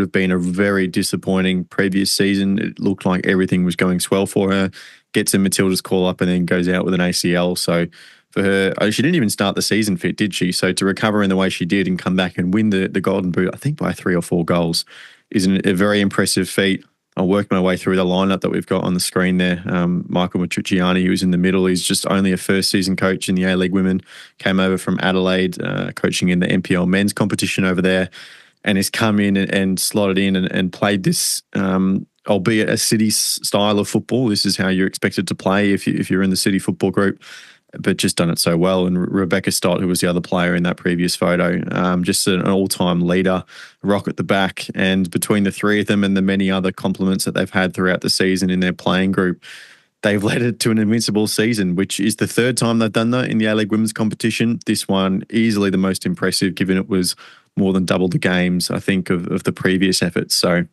have been a very disappointing previous season. It looked like everything was going swell for her. Gets a Matilda's call up and then goes out with an ACL. So for her, she didn't even start the season fit, did she? So to recover in the way she did and come back and win the golden boot, I think by 3 or 4 goals, is a very impressive feat. I'll work my way through the lineup that we've got on the screen there. Michael Matriciani, who's in the middle, he's just only a first season coach in the A-League Women, came over from Adelaide, coaching in the NPL men's competition over there, and has come in and slotted in and played this, albeit a City style of football. This is how you're expected to play if you're in the City Football Group, but just done it so well. And Rebecca Stott, who was the other player in that previous photo, just an all-time leader, rock at the back. And between the three of them and the many other compliments that they've had throughout the season in their playing group, they've led it to an invincible season, which is the third time they've done that in the A-League Women's competition. This one, easily the most impressive, given it was more than double the games, I think, of the previous efforts. So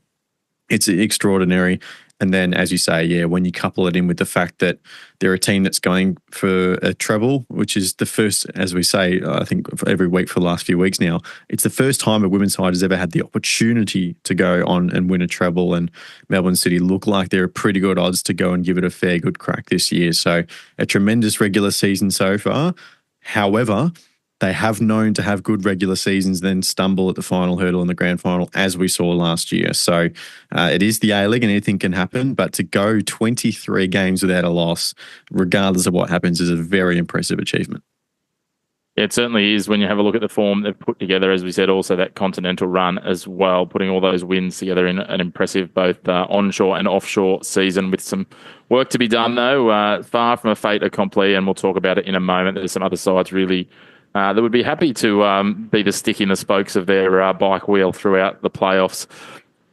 it's extraordinary. And then, as you say, when you couple it in with the fact that they're a team that's going for a treble, which is the first, as we say, I think every week for the last few weeks now, it's the first time a women's side has ever had the opportunity to go on and win a treble. And Melbourne City look like they're a pretty good odds to go and give it a fair good crack this year. So a tremendous regular season so far. However, they have known to have good regular seasons, then stumble at the final hurdle in the grand final, as we saw last year. So it is the A-League and anything can happen, but to go 23 games without a loss, regardless of what happens, is a very impressive achievement. It certainly is when you have a look at the form they've put together, as we said, also that continental run as well, putting all those wins together in an impressive both onshore and offshore season with some work to be done, though. Far from a fait accompli, and we'll talk about it in a moment. There's some other sides really that would be happy to be the stick in the spokes of their bike wheel throughout the playoffs.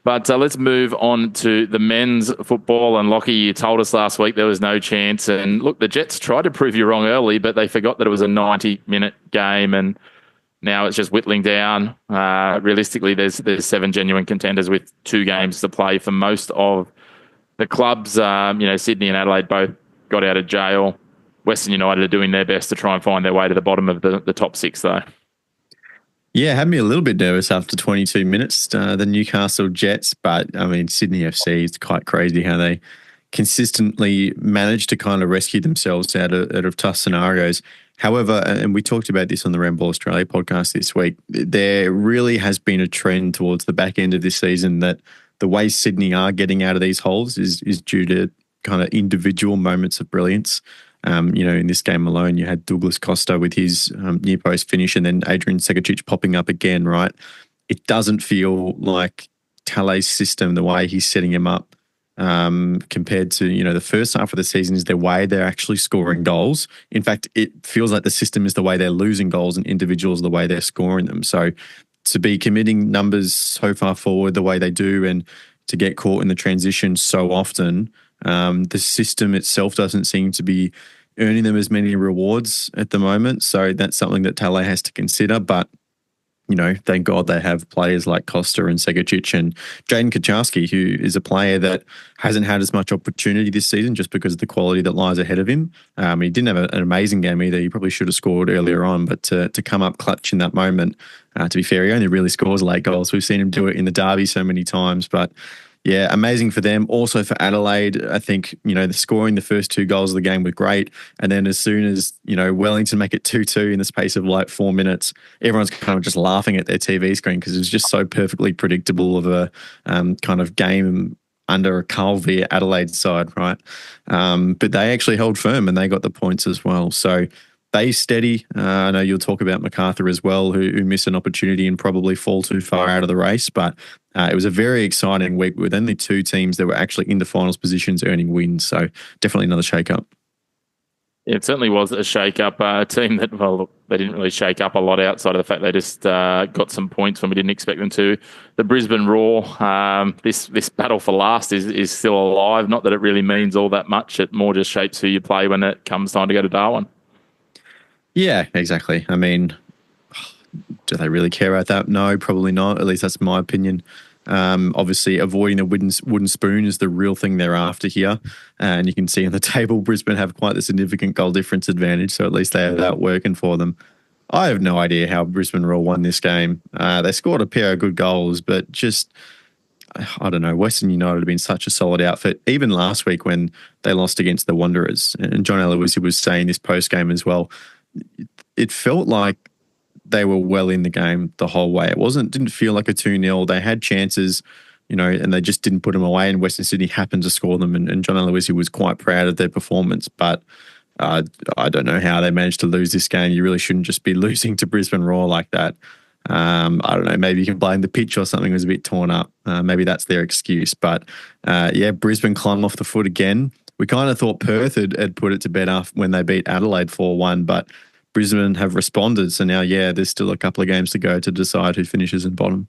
But let's move on to the men's football. And Lockie, you told us last week there was no chance. And look, the Jets tried to prove you wrong early, but they forgot that it was a 90-minute game, and now it's just whittling down. Realistically, there's 7 genuine contenders with 2 games to play for most of the clubs. Sydney and Adelaide both got out of jail. Western United are doing their best to try and find their way to the bottom of the top 6, though. Yeah, had me a little bit nervous after 22 minutes, the Newcastle Jets. But, Sydney FC is quite crazy how they consistently manage to kind of rescue themselves out of tough scenarios. However, and we talked about this on the Ramble Australia podcast this week, there really has been a trend towards the back end of this season that the way Sydney are getting out of these holes is due to kind of individual moments of brilliance. In this game alone, you had Douglas Costa with his near post finish and then Adrian Segacic popping up again, right? It doesn't feel like Tale's system, the way he's setting him up, compared to, the first half of the season is the way they're actually scoring goals. In fact, it feels like the system is the way they're losing goals and individuals the way they're scoring them. So to be committing numbers so far forward the way they do and to get caught in the transition so often, the system itself doesn't seem to be earning them as many rewards at the moment. So that's something that Tale has to consider. But, thank God they have players like Costa and Segacic and Jaden Kaczarski, who is a player that hasn't had as much opportunity this season just because of the quality that lies ahead of him. He didn't have an amazing game either. He probably should have scored earlier on, but to come up clutch in that moment, to be fair, he only really scores late goals. We've seen him do it in the derby so many times, but yeah, amazing for them. Also for Adelaide, I think, scoring the first 2 goals of the game were great. And then as soon as, Wellington make it 2-2 in the space of like 4 minutes, everyone's kind of just laughing at their TV screen because it was just so perfectly predictable of a kind of game under a Carl Veer Adelaide side, right? But they actually held firm and they got the points as well. So they steady. I know you'll talk about MacArthur as well, who missed an opportunity and probably fall too far out of the race. But it was a very exciting week with only 2 teams that were actually in the finals positions earning wins. So definitely another shake-up. It certainly was a shake-up. A team that, they didn't really shake up a lot outside of the fact they just got some points when we didn't expect them to. The Brisbane Roar, this battle for last is still alive. Not that it really means all that much. It more just shapes who you play when it comes time to go to Darwin. Yeah, exactly. I mean, do they really care about that? No, probably not. At least that's my opinion. Obviously, avoiding the wooden spoon is the real thing they're after here. And you can see on the table, Brisbane have quite the significant goal difference advantage. So at least they have that working for them. I have no idea how Brisbane Roar won this game. They scored a pair of good goals, but just, I don't know, Western United have been such a solid outfit. Even last week when they lost against the Wanderers, and John Aloisi was saying this post-game as well, it felt like they were well in the game the whole way. Didn't feel like a 2-0. They had chances, and they just didn't put them away, and Western Sydney happened to score them, and John Aloisi was quite proud of their performance. But I don't know how they managed to lose this game. You really shouldn't just be losing to Brisbane Roar like that. I don't know, maybe you can blame the pitch or something was a bit torn up. Maybe that's their excuse. But Brisbane clung off the foot again. We kind of thought Perth had put it to bed when they beat Adelaide 4-1, but Brisbane have responded. So now, there's still a couple of games to go to decide who finishes in bottom.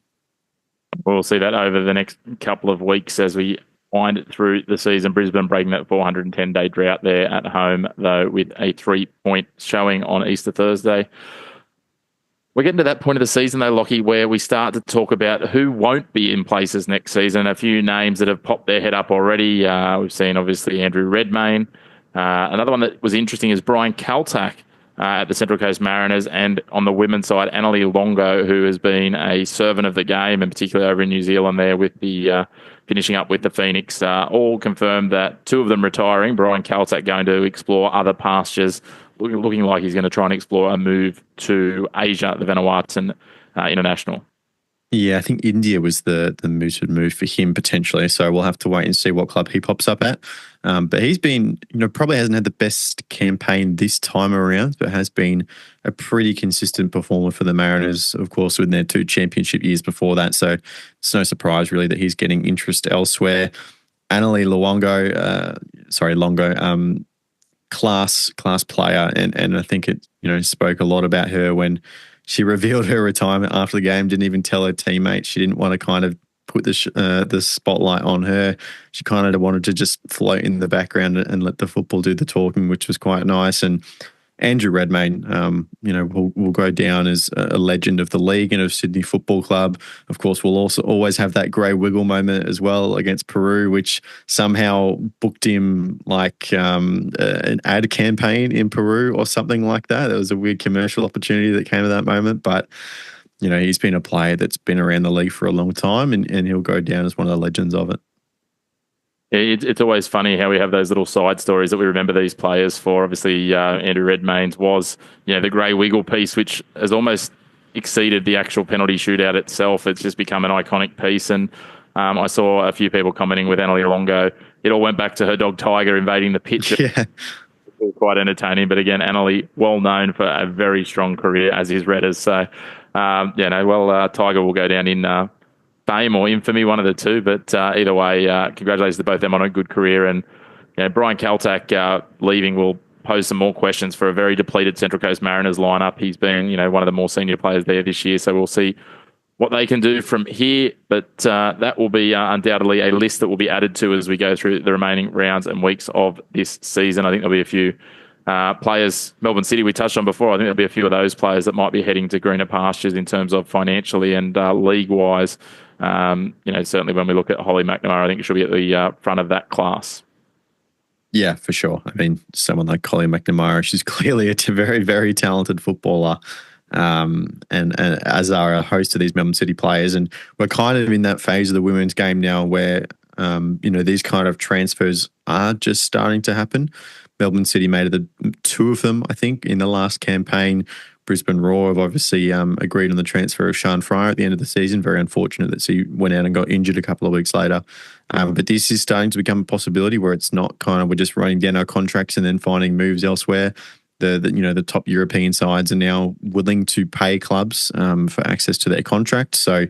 We'll see that over the next couple of weeks as we wind it through the season. Brisbane breaking that 410-day drought there at home, though, with a 3-point showing on Easter Thursday. We're getting to that point of the season, though, Lockie, where we start to talk about who won't be in places next season. A few names that have popped their head up already. We've seen, obviously, Andrew Redmayne. Another one that was interesting is Brian Kaltak at the Central Coast Mariners, and on the women's side, Annalie Longo, who has been a servant of the game, and particularly over in New Zealand there with the finishing up with the Phoenix. All confirmed that 2 of them retiring. Brian Kaltak going to explore other pastures, looking like he's going to try and explore a move to Asia, the Vanuatu International. Yeah, I think India was the mooted move for him potentially. So we'll have to wait and see what club he pops up at. But he's been, probably hasn't had the best campaign this time around, but has been a pretty consistent performer for the Mariners, of course, with their 2 championship years before that. So it's no surprise really that he's getting interest elsewhere. Annalie Longo, class player, and I think it spoke a lot about her when she revealed her retirement after the game. Didn't even tell her teammates. She didn't want to kind of put the spotlight on her. She kind of wanted to just float in the background and let the football do the talking, which was quite nice. And Andrew Redmayne, will go down as a legend of the league and of Sydney Football Club. Of course, we'll also always have that grey wiggle moment as well against Peru, which somehow booked him like an ad campaign in Peru or something like that. There was a weird commercial opportunity that came at that moment, but he's been a player that's been around the league for a long time, and he'll go down as one of the legends of it. It's always funny how we have those little side stories that we remember these players for. Obviously, Andrew Redmayne's was the grey wiggle piece, which has almost exceeded the actual penalty shootout itself. It's just become an iconic piece. And I saw a few people commenting with Annalie Longo. It all went back to her dog Tiger invading the pitch. Yeah. It was quite entertaining. But again, Annalie, well known for a very strong career, as is Redders. So, Tiger will go down in fame or infamy, one of the two. But either way, congratulations to both of them on a good career. And Brian Kaltak leaving will pose some more questions for a very depleted Central Coast Mariners lineup. He's been one of the more senior players there this year, so we'll see what they can do from here. But that will be undoubtedly a list that will be added to as we go through the remaining rounds and weeks of this season. I think there'll be a few Players, Melbourne City, we touched on before. I think there'll be a few of those players that might be heading to greener pastures in terms of financially and league-wise. Certainly when we look at Holly McNamara, I think it should be at the front of that class. Yeah, for sure. I mean, someone like Holly McNamara, she's clearly a very, very talented footballer. And as are a host of these Melbourne City players. And we're kind of in that phase of the women's game now where, these kind of transfers are just starting to happen. Melbourne City made two of them, I think, in the last campaign. Brisbane Roar have obviously agreed on the transfer of Sian Fryer at the end of the season. Very unfortunate that she went out and got injured a couple of weeks later. But this is starting to become a possibility where it's not kind of we're just running down our contracts and then finding moves elsewhere. The top European sides are now willing to pay clubs for access to their contract. So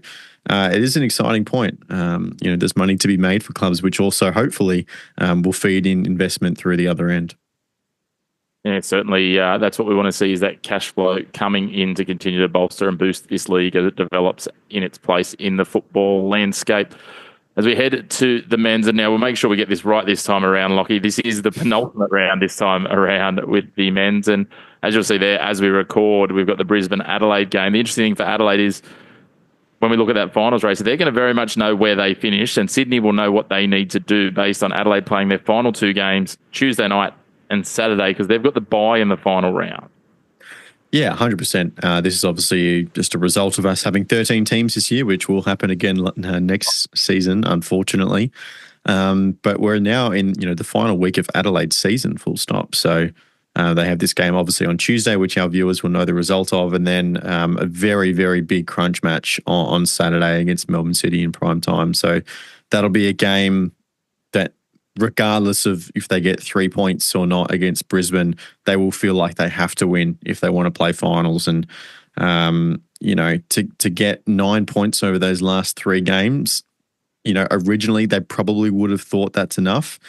it is an exciting point. There's money to be made for clubs, which also hopefully will feed in investment through the other end. Yeah, certainly that's what we want to see is that cash flow coming in to continue to bolster and boost this league as it develops in its place in the football landscape. As we head to the men's, and now we'll make sure we get this right this time around, Lockie. This is the penultimate round this time around with the men's. And as you'll see there, as we record, we've got the Brisbane-Adelaide game. The interesting thing for Adelaide is when we look at that finals race, they're going to very much know where they finished, and Sydney will know what they need to do based on Adelaide playing their final two games Tuesday night and Saturday because they've got the bye in the final round. Yeah, 100%. This is obviously just a result of us having 13 teams this year, which will happen again next season, unfortunately. But we're now in the final week of Adelaide's season, full stop. So they have this game obviously on Tuesday, which our viewers will know the result of, and then a very, very big crunch match on Saturday against Melbourne City in prime time. So that'll be a game that, regardless of if they get 3 points or not against Brisbane, they will feel like they have to win if they want to play finals. And, to get 9 points over those last three games, originally they probably would have thought that's enough.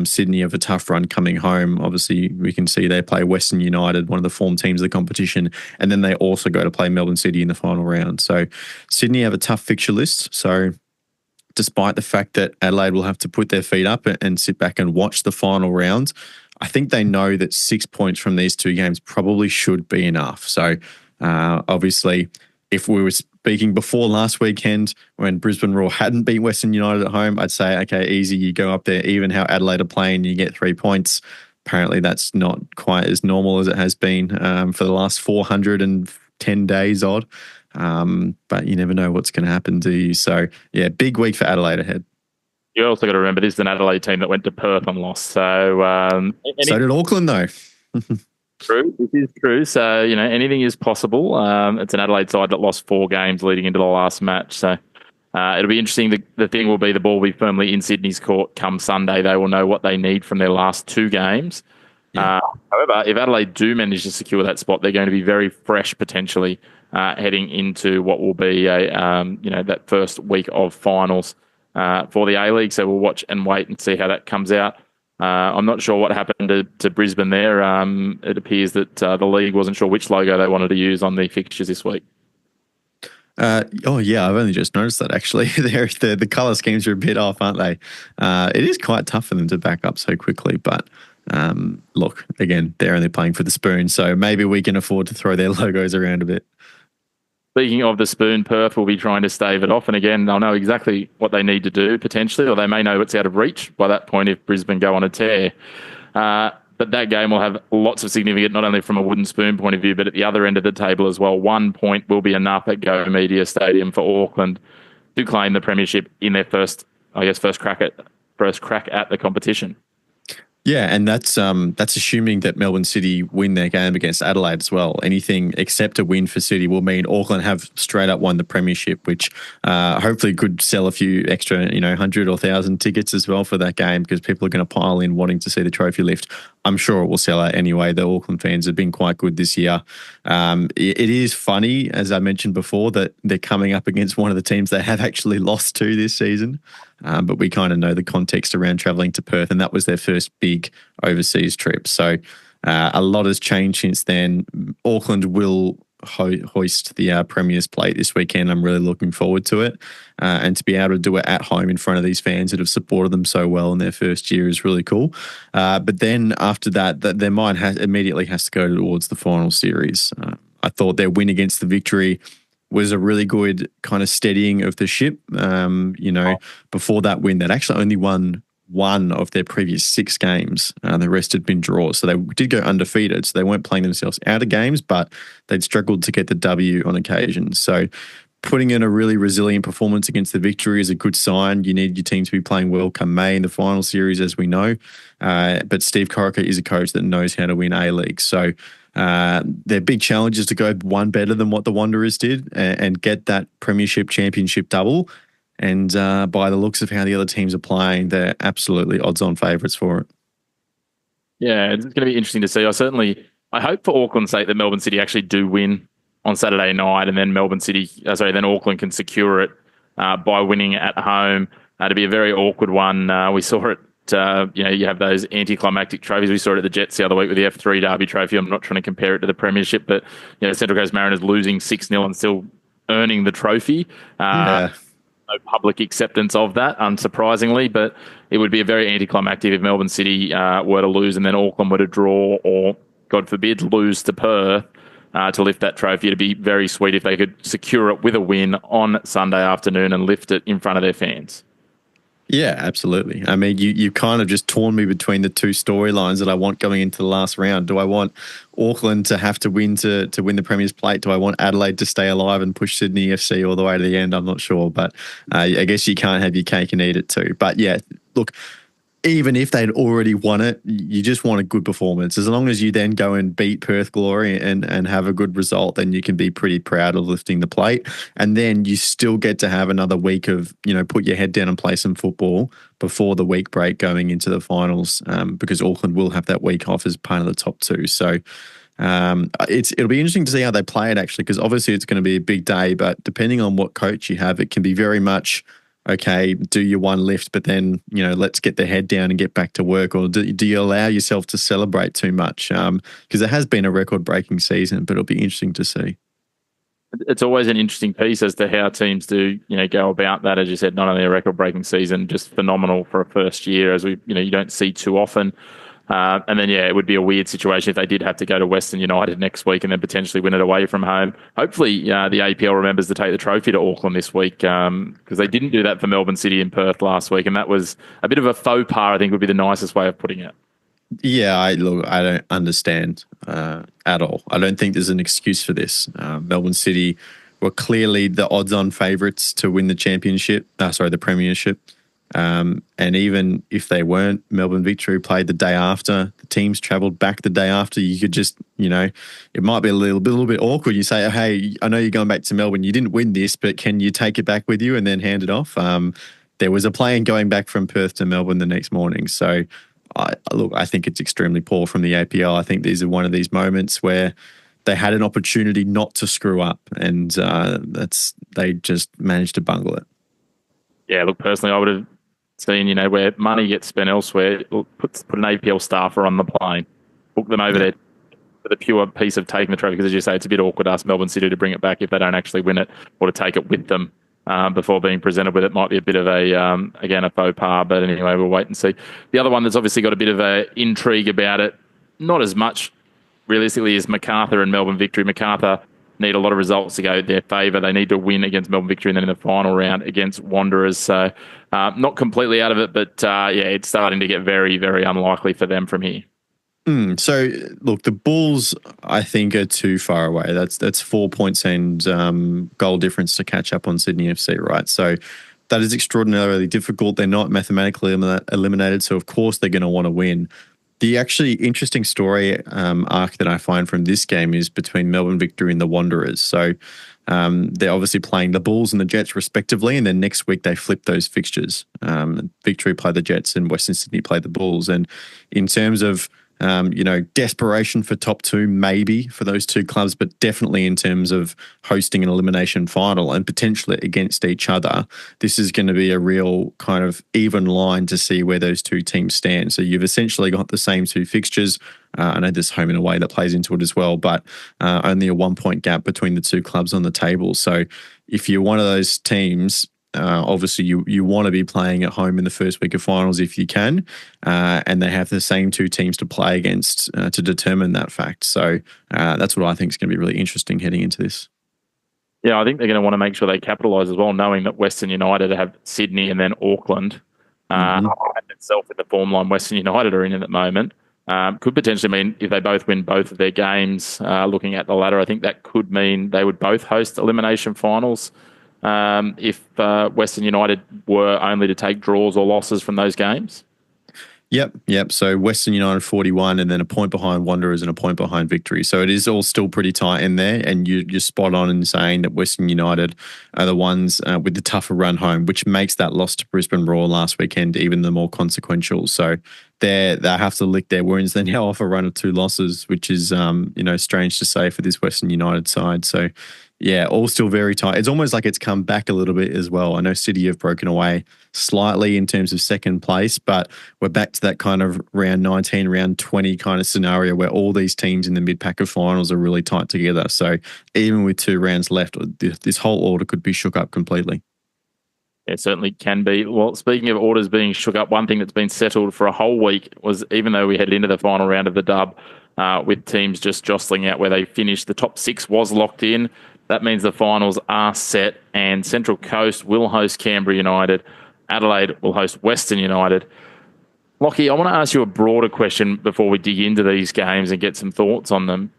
Sydney have a tough run coming home. Obviously, we can see they play Western United, one of the form teams of the competition, and then they also go to play Melbourne City in the final round. So Sydney have a tough fixture list. So despite the fact that Adelaide will have to put their feet up and sit back and watch the final round, I think they know that 6 points from these two games probably should be enough. So obviously, if we were speaking before last weekend when Brisbane Roar hadn't beat Western United at home, I'd say, okay, easy, you go up there, even how Adelaide are playing, you get 3 points. Apparently that's not quite as normal as it has been for the last 410 days odd. But you never know what's going to happen to you. So, yeah, big week for Adelaide ahead. You also got to remember this is an Adelaide team that went to Perth and lost. So, so did Auckland, though. True, this is true. So, anything is possible. It's an Adelaide side that lost 4 games leading into the last match. So, it'll be interesting. The thing will be the ball will be firmly in Sydney's court come Sunday. They will know what they need from their last 2 games. Yeah. However, if Adelaide do manage to secure that spot, they're going to be very fresh potentially heading into what will be that first week of finals for the A-League. So we'll watch and wait and see how that comes out. I'm not sure what happened to Brisbane there. It appears that the league wasn't sure which logo they wanted to use on the fixtures this week. I've only just noticed that actually. The colour schemes are a bit off, aren't they? It is quite tough for them to back up so quickly, but look, again, they're only playing for the spoon, so maybe we can afford to throw their logos around a bit. Speaking of the spoon, Perth will be trying to stave it off. And again, they'll know exactly what they need to do potentially, or they may know it's out of reach by that point if Brisbane go on a tear. But that game will have lots of significance, not only from a wooden spoon point of view, but at the other end of the table as well. 1 point will be enough at Go Media Stadium for Auckland to claim the premiership in their first crack at the competition. Yeah, and that's assuming that Melbourne City win their game against Adelaide as well. Anything except a win for City will mean Auckland have straight up won the premiership, which hopefully could sell a few extra, 100 or 1,000 tickets as well for that game because people are going to pile in wanting to see the trophy lift. I'm sure it will sell out anyway. The Auckland fans have been quite good this year. It is funny, as I mentioned before, that they're coming up against one of the teams they have actually lost to this season. But we kind of know the context around travelling to Perth, and that was their first big overseas trip. So a lot has changed since then. Auckland will hoist the Premier's plate this weekend. I'm really looking forward to it. And to be able to do it at home in front of these fans that have supported them so well in their first year is really cool. But then after that their mind immediately has to go towards the final series. I thought their win against the Victory was a really good kind of steadying of the ship. Before that win, they'd actually only won one of their previous 6 games. The rest had been draws. So they did go undefeated. So they weren't playing themselves out of games, but they'd struggled to get the W on occasion. So putting in a really resilient performance against the Victory is a good sign. You need your team to be playing well come May in the final series, as we know. But Steve Corica is a coach that knows how to win A-League. So their big challenge is to go one better than what the Wanderers did and get that Premiership Championship double. And by the looks of how the other teams are playing, they're absolutely odds-on favourites for it. Yeah, it's going to be interesting to see. I hope for Auckland's sake that Melbourne City actually do win on Saturday night, and then then Auckland can secure it by winning at home. It'd be a very awkward one. We saw it. You have those anticlimactic trophies. We saw it at the Jets the other week with the F3 Derby Trophy. I'm not trying to compare it to the Premiership, but Central Coast Mariners losing 6-0 and still earning the trophy. No public acceptance of that, unsurprisingly, but it would be a very anticlimactic if Melbourne City were to lose and then Auckland were to draw or, God forbid, lose to Perth to lift that trophy. It'd be very sweet if they could secure it with a win on Sunday afternoon and lift it in front of their fans. Yeah, absolutely. I mean, you kind of just torn me between the two storylines that I want going into the last round. Do I want Auckland to have to win to win the Premier's Plate? Do I want Adelaide to stay alive and push Sydney FC all the way to the end? I'm not sure, but I guess you can't have your cake and eat it too. But yeah, look, even if they'd already won it, you just want a good performance. As long as you then go and beat Perth Glory and have a good result, then you can be pretty proud of lifting the plate. And then you still get to have another week of, put your head down and play some football before the week break going into the finals, because Auckland will have that week off as part of the top 2. So it'll be interesting to see how they play it, actually, because obviously it's going to be a big day, but depending on what coach you have, it can be very much, okay, do your one lift, but then, let's get the head down and get back to work? Or do you allow yourself to celebrate too much? Because it has been a record-breaking season, but it'll be interesting to see. It's always an interesting piece as to how teams do, go about that. As you said, not only a record-breaking season, just phenomenal for a first year, as you don't see too often. And then, it would be a weird situation if they did have to go to Western United next week and then potentially win it away from home. Hopefully, the APL remembers to take the trophy to Auckland this week, because they didn't do that for Melbourne City and Perth last week, and that was a bit of a faux pas, I think would be the nicest way of putting it. Yeah, I don't understand at all. I don't think there's an excuse for this. Melbourne City were clearly the odds-on favourites to win the the Premiership. And even if they weren't, Melbourne Victory played the day after. The teams travelled back the day after. You could just, it might be a little bit awkward. You say, hey, I know you're going back to Melbourne. You didn't win this, but can you take it back with you and then hand it off? There was a plane going back from Perth to Melbourne the next morning. So, I think it's extremely poor from the APL. I think these are one of these moments where they had an opportunity not to screw up, and they just managed to bungle it. Yeah, look, personally, I would have seen, where money gets spent elsewhere, put an APL staffer on the plane, book them over there for the pure piece of taking the trophy, because as you say, it's a bit awkward to ask Melbourne City to bring it back if they don't actually win it, or to take it with them before being presented with it. Might be a bit of a faux pas, but anyway, we'll wait and see. The other one that's obviously got a bit of a intrigue about it, not as much realistically as Macarthur and Melbourne Victory. Macarthur need a lot of results to go their favour. They need to win against Melbourne Victory and then in the final round against Wanderers. So not completely out of it, but it's starting to get very, very unlikely for them from here. So, look, the Bulls, I think, are too far away. That's 4 points and goal difference to catch up on Sydney FC, right? So that is extraordinarily difficult. They're not mathematically eliminated, so of course they're going to want to win. The actually interesting story arc that I find from this game is between Melbourne Victory and the Wanderers. So they're obviously playing the Bulls and the Jets respectively, and then next week they flip those fixtures. Victory play the Jets and Western Sydney play the Bulls. And in terms of Desperation for top two, maybe for those two clubs, but definitely in terms of hosting an elimination final and potentially against each other, this is going to be a real kind of even line to see where those two teams stand. So you've essentially got the same two fixtures. I know there's home and away that plays into it as well, but only a 1 point gap between the two clubs on the table. So if you're one of those teams, obviously you want to be playing at home in the first week of finals if you can, and they have the same two teams to play against to determine that fact. So that's what I think is going to be really interesting heading into this. Yeah, I think they're going to want to make sure they capitalise as well, knowing that Western United have Sydney and then Auckland, and itself in the form line Western United are in at the moment. Could potentially mean if they both win both of their games, looking at the ladder, I think that could mean they would both host elimination finals. If Western United were only to take draws or losses from those games? Yep. So Western United 41 and then a point behind Wanderers and a point behind Victory. So it is all still pretty tight in there, and you're spot on in saying that Western United are the ones with the tougher run home, which makes that loss to Brisbane Roar last weekend even the more consequential. So they have to lick their wounds. They're now off a run of 2 losses, which is strange to say for this Western United side. So yeah, all still very tight. It's almost like it's come back a little bit as well. I know City have broken away slightly in terms of second place, but we're back to that kind of round 19, round 20 kind of scenario where all these teams in the mid-pack of finals are really tight together. So even with 2 rounds left, this whole order could be shook up completely. It certainly can be. Well, speaking of orders being shook up, one thing that's been settled for a whole week was, even though we headed into the final round of the dub with teams just jostling out where they finished, the top 6 was locked in. That means the finals are set, and Central Coast will host Canberra United. Adelaide will host Western United. Lockie, I want to ask you a broader question before we dig into these games and get some thoughts on them.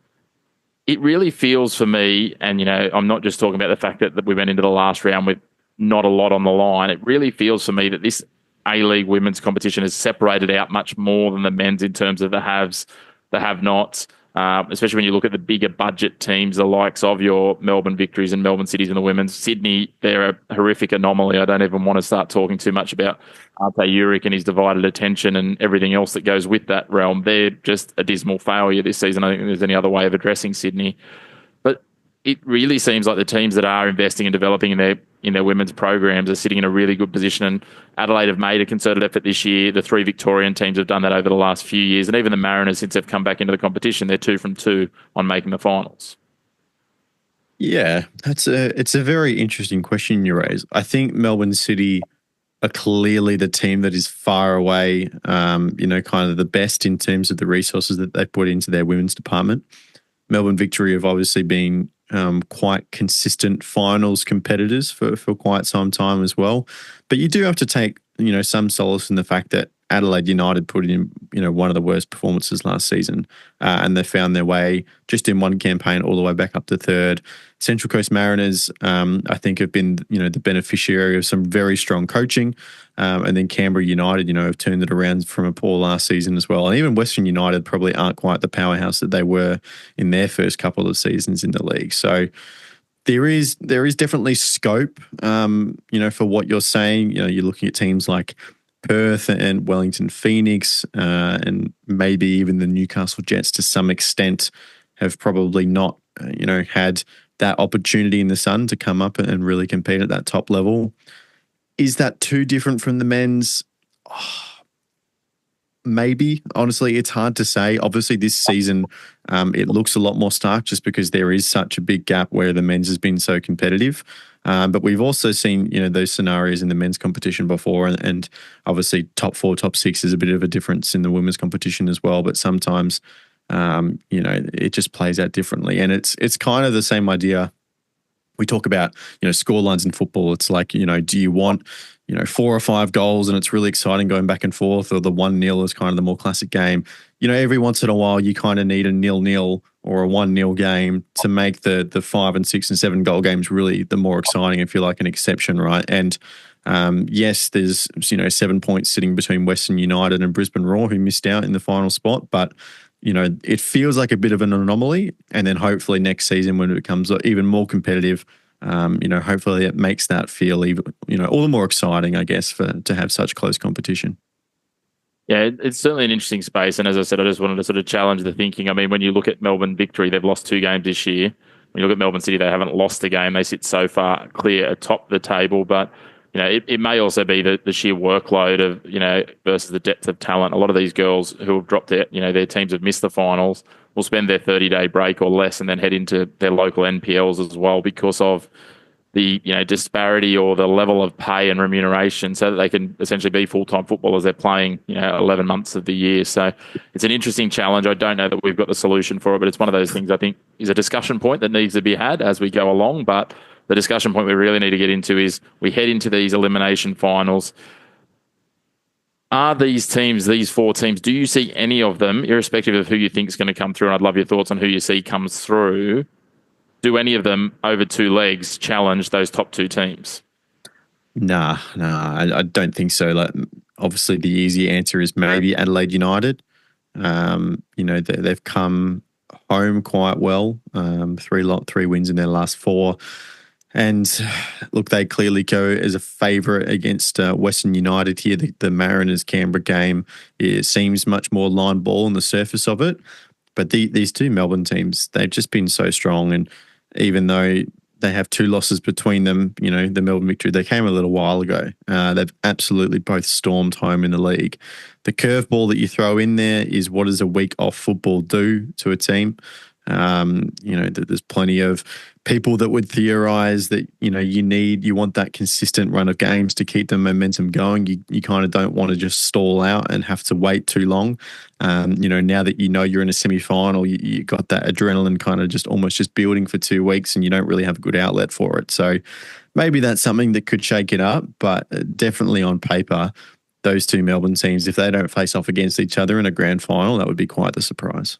It really feels for me, and I'm not just talking about the fact that we went into the last round with not a lot on the line. It really feels for me that this A-League women's competition has separated out much more than the men's in terms of the haves, the have-nots. Especially when you look at the bigger budget teams, the likes of your Melbourne Victories and Melbourne Cities in the women's. Sydney, they're a horrific anomaly. I don't even want to start talking too much about Arte Uric and his divided attention and everything else that goes with that realm. They're just a dismal failure this season. I don't think there's any other way of addressing Sydney. But it really seems like the teams that are investing and developing in their women's programs are sitting in a really good position. And Adelaide have made a concerted effort this year. The 3 Victorian teams have done that over the last few years. And even the Mariners, since they've come back into the competition, they're 2 from 2 on making the finals. Yeah, it's a very interesting question you raise. I think Melbourne City are clearly the team that is far away, kind of the best in terms of the resources that they put into their women's department. Melbourne Victory have obviously been quite consistent finals competitors for quite some time as well. But you do have to take, some solace in the fact that Adelaide United put in, one of the worst performances last season, and they found their way just in one campaign all the way back up to 3rd. Central Coast Mariners, I think, have been, the beneficiary of some very strong coaching. And then Canberra United, have turned it around from a poor last season as well. And even Western United probably aren't quite the powerhouse that they were in their first couple of seasons in the league. So there is definitely scope, for what you're saying. You're looking at teams like Perth and Wellington Phoenix, and maybe even the Newcastle Jets to some extent have probably not, had that opportunity in the sun to come up and really compete at that top level. Is that too different from the men's? Maybe. Honestly, it's hard to say. Obviously, this season, it looks a lot more stark just because there is such a big gap where the men's has been so competitive. But we've also seen, those scenarios in the men's competition before, and obviously top 4, top 6 is a bit of a difference in the women's competition as well. But sometimes, it just plays out differently. And it's kind of the same idea. We talk about, score lines in football. It's like, do you want, 4 or 5 goals and it's really exciting going back and forth, or the 1-0 is kind of the more classic game? Every once in a while you kind of need a 0-0 or a 1-0 game to make the 5 and 6 and 7 goal games really the more exciting, if you like, an exception, right? And yes, there's 7 points sitting between Western United and Brisbane Roar, who missed out in the final spot, but it feels like a bit of an anomaly. And then hopefully next season, when it becomes even more competitive, hopefully it makes that feel even, all the more exciting, I guess, to have such close competition. Yeah, it's certainly an interesting space. And as I said, I just wanted to sort of challenge the thinking. I mean, when you look at Melbourne Victory, they've lost 2 games this year. When you look at Melbourne City, they haven't lost a game. They sit so far clear atop the table. But, it may also be the sheer workload of, versus the depth of talent. A lot of these girls who have dropped out, their teams have missed the finals, will spend their 30-day break or less and then head into their local NPLs as well because of the disparity or the level of pay and remuneration so that they can essentially be full-time footballers. They're playing 11 months of the year. So it's an interesting challenge. I don't know that we've got the solution for it, but it's one of those things I think is a discussion point that needs to be had as we go along. But the discussion point we really need to get into is we head into these elimination finals. Are these teams, these 4 teams, do you see any of them, irrespective of who you think is going to come through, and I'd love your thoughts on who you see comes through, do any of them over 2 legs challenge those top 2 teams? Nah, I don't think so. Like, obviously, the easy answer is maybe Adelaide United. They've come home quite well. 3 wins in their last 4. And look, they clearly go as a favourite against Western United here. The Mariners-Canberra game, it seems much more line ball on the surface of it. But these 2 Melbourne teams, they've just been so strong. And even though they have 2 losses between them, the Melbourne Victory, they came a little while ago. They've absolutely both stormed home in the league. The curveball that you throw in there is, what does a week off football do to a team? There's plenty of people that would theorize that, you want that consistent run of games to keep the momentum going. You kind of don't want to just stall out and have to wait too long. Now that you're in a semi-final, you got that adrenaline kind of almost just building for 2 weeks and you don't really have a good outlet for it. So maybe that's something that could shake it up, but definitely on paper, those 2 Melbourne teams, if they don't face off against each other in a grand final, that would be quite the surprise.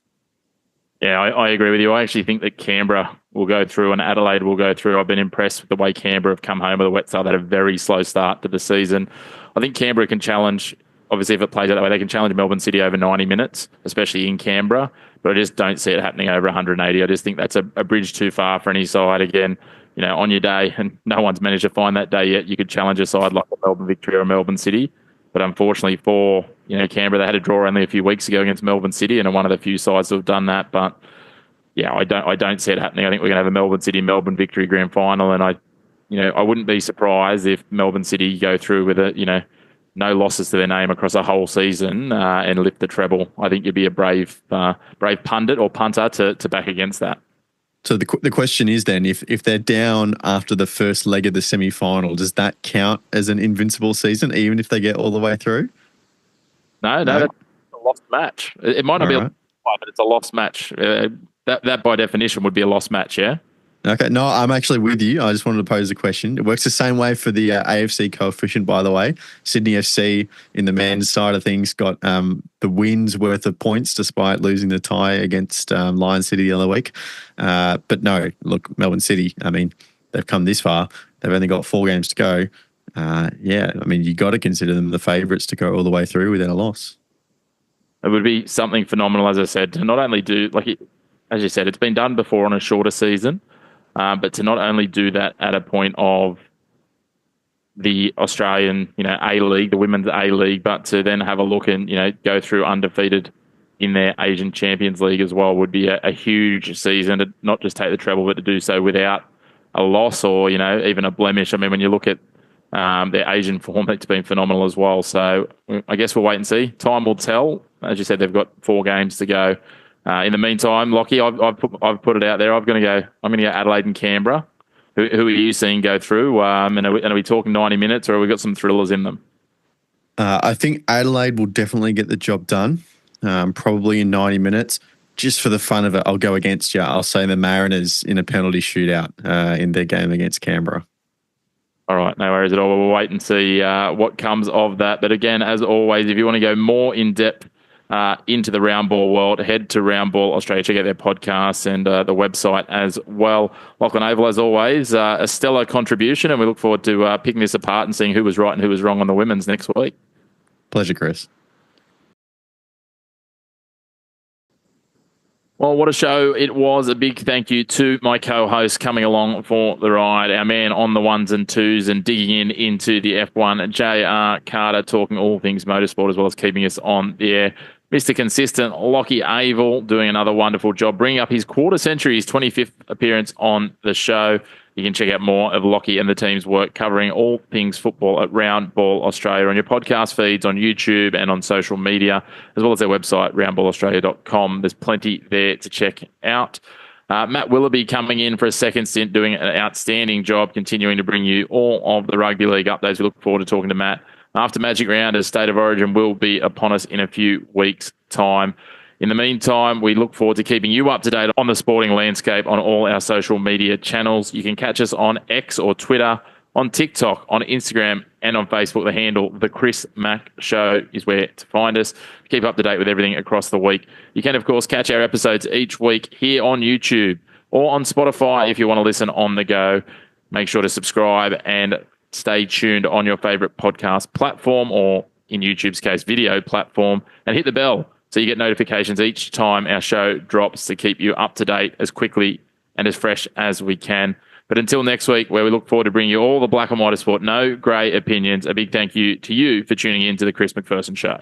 Yeah, I agree with you. I actually think that Canberra will go through and Adelaide will go through. I've been impressed with the way Canberra have come home with a wet start. They had a very slow start to the season. I think Canberra can challenge, obviously if it plays out that way, they can challenge Melbourne City over 90 minutes, especially in Canberra. But I just don't see it happening over 180. I just think that's a bridge too far for any side. Again, on your day, and no one's managed to find that day yet, you could challenge a side like a Melbourne Victory or Melbourne City. But unfortunately for Canberra, they had a draw only a few weeks ago against Melbourne City, and are one of the few sides that have done that. But yeah, I don't see it happening. I think we're going to have a Melbourne City Melbourne Victory grand final, and I wouldn't be surprised if Melbourne City go through with no losses to their name across a whole season and lift the treble. I think you'd be a brave pundit or punter to back against that. So the question is then, if they're down after the first leg of the semi-final, does that count as an invincible season, even if they get all the way through? No, that's a lost match. It might not be, right. But it's a lost match. That by definition would be a lost match, yeah? Okay, no, I'm actually with you. I just wanted to pose a question. It works the same way for the AFC coefficient, by the way. Sydney FC in the men's side of things got the wins worth of points despite losing the tie against Lion City the other week. But no, look, Melbourne City, they've come this far. They've only got 4 games to go. You got to consider them the favourites to go all the way through without a loss. It would be something phenomenal, as I said, to not only do, as you said, it's been done before on a shorter season. But to not only do that at a point of the Australian, A-League, the Women's A-League, but to then have a look and, go through undefeated in their Asian Champions League as well would be a huge season to not just take the treble, but to do so without a loss or, even a blemish. When you look at their Asian form, it's been phenomenal as well. So I guess we'll wait and see. Time will tell. As you said, they've got 4 games to go. In the meantime, Lockie, I've put it out there. I'm going to go Adelaide and Canberra. Who are you seeing go through? And are we talking 90 minutes, or have we got some thrillers in them? I think Adelaide will definitely get the job done, probably in 90 minutes. Just for the fun of it, I'll go against you. I'll say the Mariners in a penalty shootout in their game against Canberra. All right, no worries at all. We'll wait and see what comes of that. But again, as always, if you want to go more in depth into the round ball world, head to Round Ball Australia. Check out their podcasts and the website as well. Lachlan, Avil, as always, a stellar contribution, and we look forward to picking this apart and seeing who was right and who was wrong on the women's next week. Pleasure, Chris. Well, what a show it was. A big thank you to my co-host coming along for the ride, our man on the ones and twos and digging into the F1, J.R. Carter, talking all things motorsport as well as keeping us on the air. Mr. Consistent, Lockie Avil, doing another wonderful job, bringing up his quarter century, his 25th appearance on the show. You can check out more of Lockie and the team's work covering all things football at Round Ball Australia on your podcast feeds, on YouTube and on social media, as well as their website, roundballaustralia.com. There's plenty there to check out. Matt Willoughby coming in for a second stint, doing an outstanding job, continuing to bring you all of the Rugby League updates. We look forward to talking to Matt after Magic Round, as State of Origin will be upon us in a few weeks' time. In the meantime, we look forward to keeping you up to date on the sporting landscape on all our social media channels. You can catch us on X or Twitter, on TikTok, on Instagram, and on Facebook. The handle, The Chris Mack Show, is where to find us. Keep up to date with everything across the week. You can, of course, catch our episodes each week here on YouTube or on Spotify if you want to listen on the go. Make sure to subscribe and stay tuned on your favorite podcast platform, or in YouTube's case, video platform, and hit the bell so you get notifications each time our show drops to keep you up to date as quickly and as fresh as we can. But until next week, where we look forward to bringing you all the black and white of sport, no grey opinions, a big thank you to you for tuning in to the Chris McPherson Show.